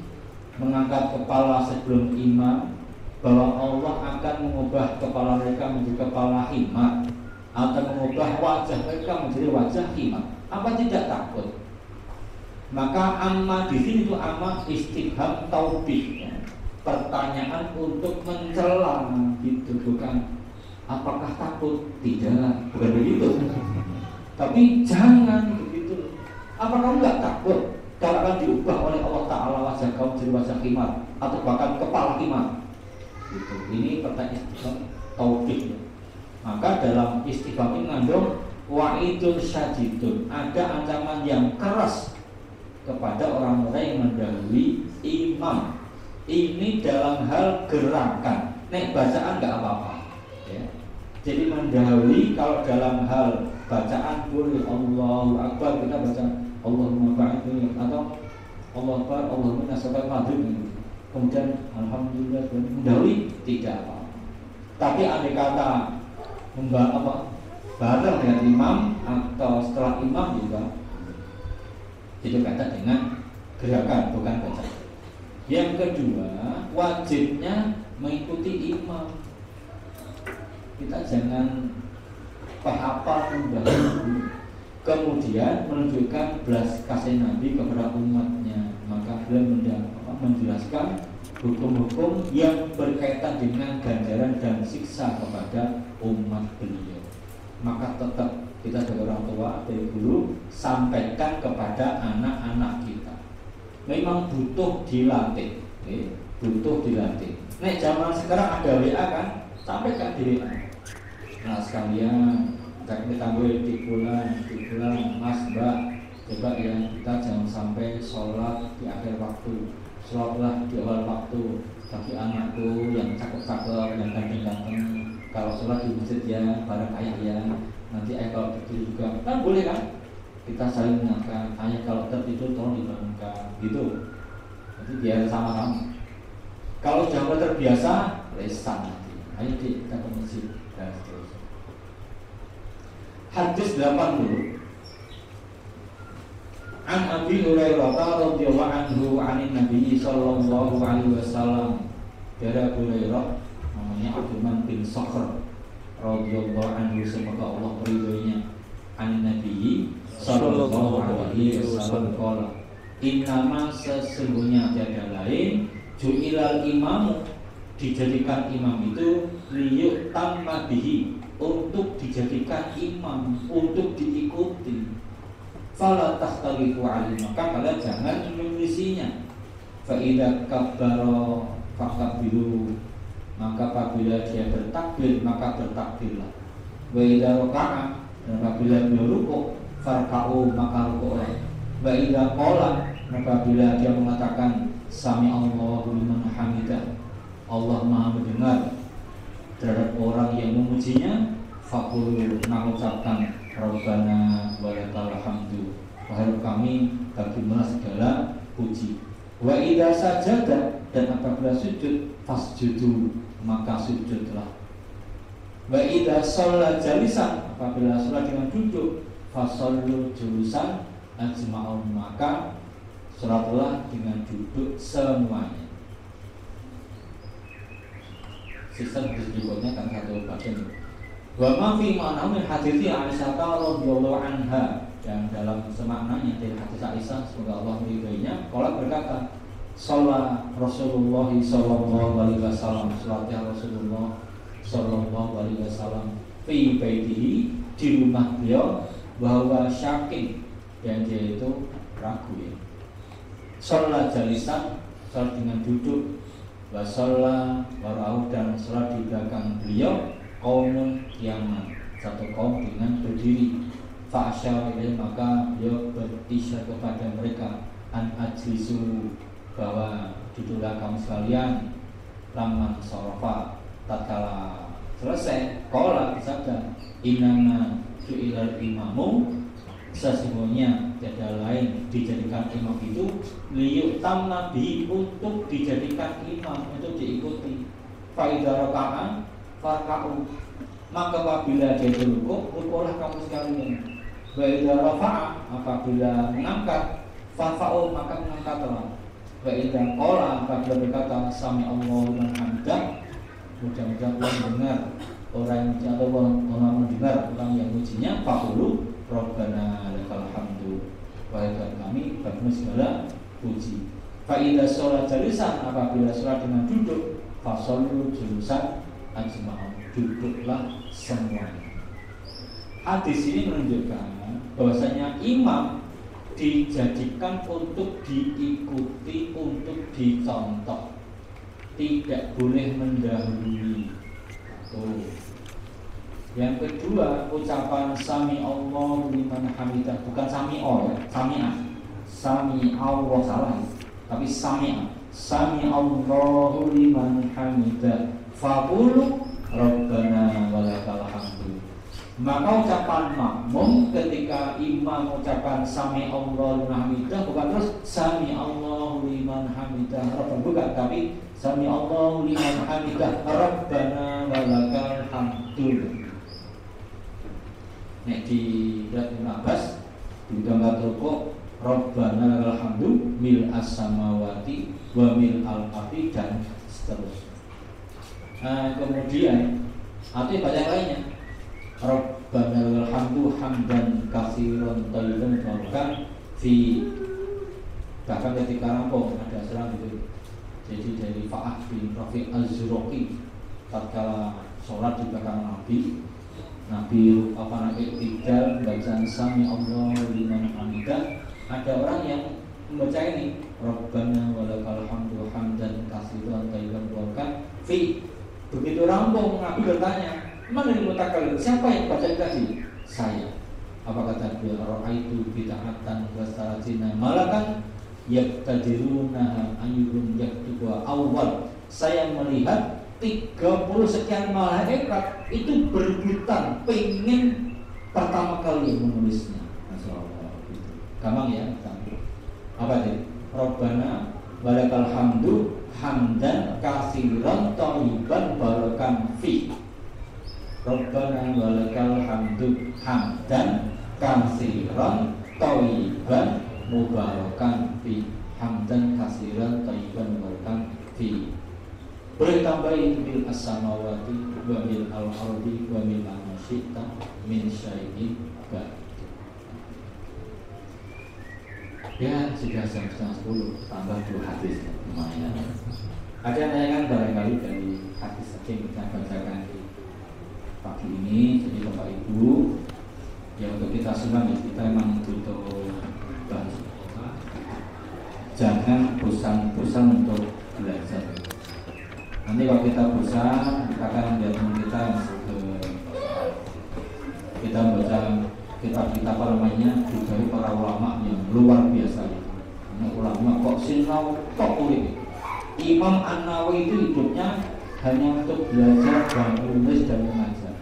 mengangkat kepala sebelum imam, bahwa Allah akan mengubah kepala mereka menjadi kepala himar, atau mengubah wajah mereka menjadi wajah himar? Apa tidak takut? Maka amma di sini itu amma istifham taubih, ya. Pertanyaan untuk mencela, gitu, bukan apakah takut? Tidak, bukan begitu. Tapi jangan begitu. Apa kamu nggak takut kalau akan diubah oleh Allah Ta'ala wajah kamu menjadi wajah himar, atau bahkan kepala himar? Gitu. Ini pertanyaan taubih, ya. Maka dalam istifham ini mengandung wa'idun syadidun, ada ancaman yang keras kepada orang-orang yang mendahului imam. Ini dalam hal gerakan, nek bacaan nggak apa-apa ya. Jadi mendahului kalau dalam hal bacaan boleh Allahu Akbar, kita baca Allahumma ba'id atau Allahu Akbar, Allahumma nasabah maghrib, kemudian Alhamdulillah, mendahului tidak apa-apa. Tapi andai kata bareng dengan imam atau setelah imam juga, itu kata dengan gerakan bukan bacaan. Yang kedua, wajibnya mengikuti imam. Kita jangan hafal mendahului, kemudian menunjukkan belas kasih Nabi kepada umatnya. Maka beliau menjelaskan hukum-hukum yang berkaitan dengan ganjaran dan siksa kepada umat beliau. Maka tetap kita sebagai orang tua, dari guru, sampaikan kepada anak-anak kita. Memang butuh dilatih, butuh dilatih. Nek zaman sekarang ada WA kan, sampaikan di WA. Nah sekalian, kita boleh dikulang, Mas, Mbak, coba ya kita jangan sampai sholat di akhir waktu, sholatlah di awal waktu. Tapi anakku yang cakep-cakep, yang ganteng-ganteng, kalau sholat di masjid ya bareng ayah ya. Nanti ayah kalau tertidur juga, kan boleh kan? Kita saling mengingatkan, ayah kalau tertidur tolong dibangunkan, gitu. Jadi biar sama-sama. Kalau sudah mulai terbiasa, lesan nanti. Ayo kita ke masjid dan seterusnya. Hadis 80. An Abi Hurairah radhiyallahu anhu 'anin Nabi sallallahu alaihi wasallam. Dari Abu Hurairah namanya Abdurrahman bin Sakhr radhiyallahu anhu, semoga Allah meridhoinya. An Nabi sallallahu alaihi wasallam qala, innama sesungguhnya tiada lain ju'ilal imamu, dijadikan imam itu liyuk tamma bihi, untuk dijadikan imam, untuk diikuti. Fala tahtalifu alaihi, maka kalian jangan menyelisihinya. Fa idza kabbara fakabbiru, maka apabila dia bertakbir maka bertakbirlah. Wa idza raka'a, dan apabila dia rukuk, farka'u, maka rukuklah. Wa idza qala, apabila dia mengatakan sami Allahu liman hamidah, Allah Maha mendengar terhadap orang yang memujinya, faqulu, mengucapkan Rabbana wa lakal hamdu, wahai kami bagimu segala puji. Wa idza sajada, dan apabila sujud, fasjudu, maka sujudlah. Wa idza shalla jalisan, apabila salat dengan duduk, fasallu julusan ajma'un, maka salatlah dengan duduk semuanya. Sistem berikutnya kan satu bagian. Wa ma fi ma'na min hadithi Aisyah radhiyallahu anha, yang dalam semaknanya dari hadis Aisyah semoga Allah meridhoinya, qala berkata, shalla Rasulullah sallallahu alaihi wasallam, salatnya Rasulullah sallallahu alaihi wasallam fi baitihi, di rumah beliau, bahwa syakin, dan dia itu ragu ya. Shalla jalisan, salat dengan duduk, wa shalla warau, dan salat di belakang beliau, qaumun qiyaman, satu kaum dengan berdiri. Fa asyara ilaih, maka beliau berisyarah kepada mereka, an ajlisu, bahwa duduklah kamu sekalian. Laman sorofa, tatkala selesai, qala, bersabda, innama ju'ilal imamu, sesungguhnya tiada lain dijadikan imam itu liyuk tamma bihi, untuk dijadikan imam, untuk diikuti. Fa idza raka'a farka'u, maka apabila dia rukuk, rukuklah kamu sekalian. Wa idza rafa'a, apabila mengangkat, farfa'u, maka mengangkatlah. Wa idza qala, apabila berkata sami Allahu liman hamidah, mudah-mudahan Allah mendengar orang yang Allah mendengar orang yang mujinya, faqulu Rabbana lakal hamdu, wahai kami bagimu segala puji. Fa idza sholat jalisan, apabila sholat dengan duduk, fasallu julusan ajma'un, duduklah semuanya. Hadis ini menunjukkan bahwasanya imam dijadikan untuk diikuti, untuk dicontoh, tidak boleh mendahului. Yang kedua, ucapan sami Allahu liman hamidah, bukan sami'o ya, sami'ah. Sami Allah salah, tapi sami'ah. Sami Allahu liman hamidah. Faqulu Rabbana walakal hamdu. Maka ucapan makmum ketika imam ucapan sami Allahu liman hamidah bukan terus sami Allahu liman hamidah Rabbana, bukan, tapi sami Allahu liman hamidah Rabbana walakal hamdu. Nek di surat Ibnu Abbas di gambar rukuk Rabbana lakal hamdu mil as-samawati wa mil al-ardi dan seterusnya. Kemudian atau baca yang lainnya Rabbana lakal hamdu hamdan katsiran thayyiban mubarakan fi, bahkan ketika rampung ada serang gitu. Jadi dari Fa'ah bin Rafi' Az-Zuraqi tatkala sholat di belakang Nabi tidak bacaan sami Allah liman hamidah, ada orang yang membaca ini Rabbana walakal hamdu hamdan katsiran thayyiban mubarakan fi. Begitu rampung Nabi bertanya, mana yang mutakallim, siapa yang baca tadi? Saya. Apa kata beliau? Ra'aitu bid'atan wasalatina malakan yaqtadiruna ayyuhum yaktubu awal. Saya melihat 30 sekian malaikat itu berebutan pengen pertama kali menulisnya. Masya Allah, gitu. Gampang ya? Apa itu? Rabbana walakal hamdu hamdan katsiran thayyiban barakan fi. Rabbana walakal hamdu hamdan katsiran thayyiban mubarakan fi. Hamdan katsiran thayyiban mubarakan fi. Boleh tambahin bil as-samawati wa bil al-ardi wa bil ma-syi'ta min syai'in ba'd. Ya sudah jam 9:30, tambah 2 hadis lumayan. Ada yang tanyakan barangkali dari hadis yang kita bacakan di pagi ini. Jadi Bapak Ibu, ya untuk kita semua ya, kita memang butuh bantu. Jangan bosan-bosan untuk belajar. Nanti kalau kita bosan, kita akan lihat kita masuk ke kita baca kitab-kitab namanya dari para ulama yang luar biasa itu. Ulama kok sinau tok urip. Imam An-Nawawi itu hidupnya hanya untuk belajar dan menulis dan mengajar.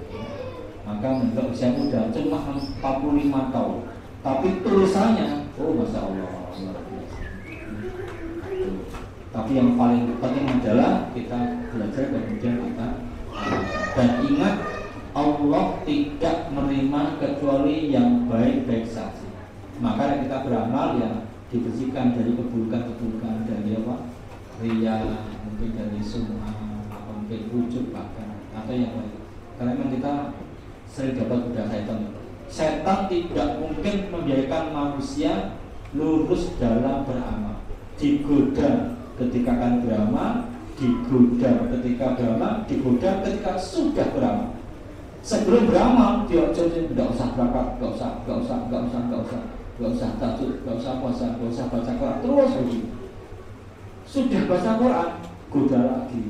Maka menurut usia muda cuma 45 tahun, tapi tulisannya, oh masya Allah, luar biasa. Tapi yang paling penting adalah kita belajar dan kemudian kita dan ingat Allah tidak menerima kecuali yang baik-baik saja. Maka kita beramal yang dibersihkan dari keburukan-keburukan, dari apa? Riya, mungkin dari sum'ah, atau mungkin wujud bahkan atau yang lain. Karena memang kita sering dapat godaan setan. Setan tidak mungkin membiarkan manusia lurus dalam beramal. Digoda ketika akan beramal, digoda ketika beramal, digoda ketika sudah beramal. Sebelum beramal, dia tidak usah berangkat, nggak usah tahajud, nggak usah puasa, nggak usah baca Quran, terus begitu. Sudah baca Quran, goda lagi.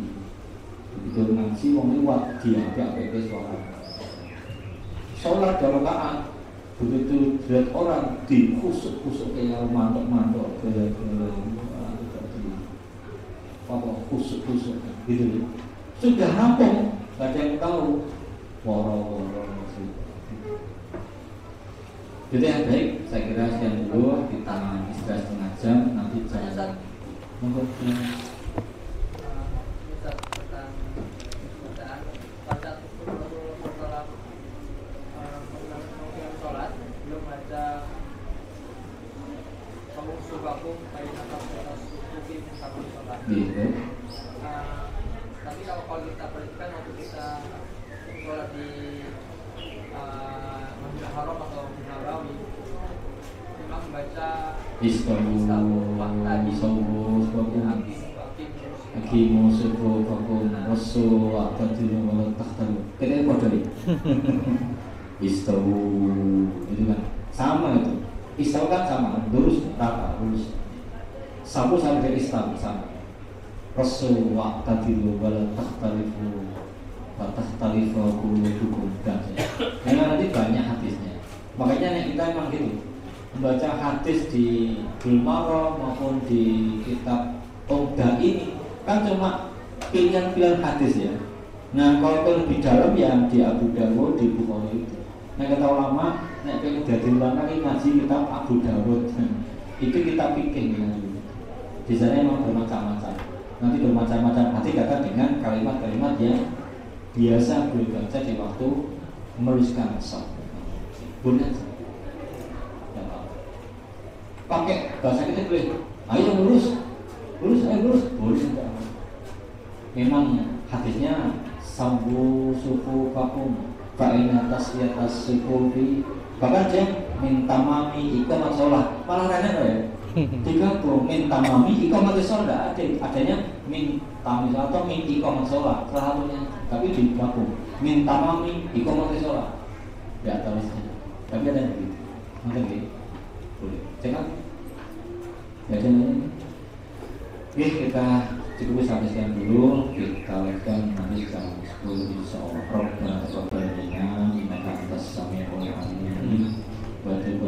Begitu ngaji, wong liwat, dia apa suara. Sholat dalam rakaat, begitu lihat orang dikusuk-kusuk kayak mantok-mantok, kayak apa kusuk-kusuk gitu. Sudah rampung, nggak ada yang tahu. Woro-woro. Jadi yang baik, saya kira sekian dulu, kita istirahat setengah jam, nanti jam monggo. Tapi kalau kita perhatikan waktu kita sholat di Masjidil Haram atau Nabawi, memang membaca Hakimu subuh fakum rasul atadinu walau takhtaru. Kita pada ini istawu itu kan sama itu. Istawu kan sama, lurus rata, lurus. Sabu sama dengan istawu sama. Rasul atadinu walau takhtarifu. batas tarifa kulubukum dan karena nanti banyak hadisnya. Makanya nek kita memang gitu membaca hadis di Bulmaro maupun di kitab Omda ini kan cuma pilihan-pilihan hadis ya. Nah kalau lebih dalam ya di Abu Dawud, di Bukhari itu. Nah kata ulama, nek pengen jadi ulama ini ngaji kitab Abu Dawud. Itu kita pikir gitu. Di sana memang bermacam-macam. Nanti bermacam-macam hadis kata dengan kalimat-kalimat yang biasa boleh baca di waktu menuliskan sholat. Boleh pakai bahasa kita boleh. Ayo lurus, boleh enggak? Memang hadisnya sambu sufu vakum fa'ina tasyatas sufufi bahkan dia minta mami ikomat sholat malah rana ya digabung minta mami ikomat sholat adanya minta misal atau min ikomat sholat salah satunya tapi digabung minta mami ikomat sholat ya tahu sih tapi ada yang begitu mungkin gitu boleh cekak ya jangan oke kita cukup sampai sekian dulu kita lanjutkan nanti jam 10 insyaallah. Rabbana taqabbal minna innaka antas samiul alim wa tub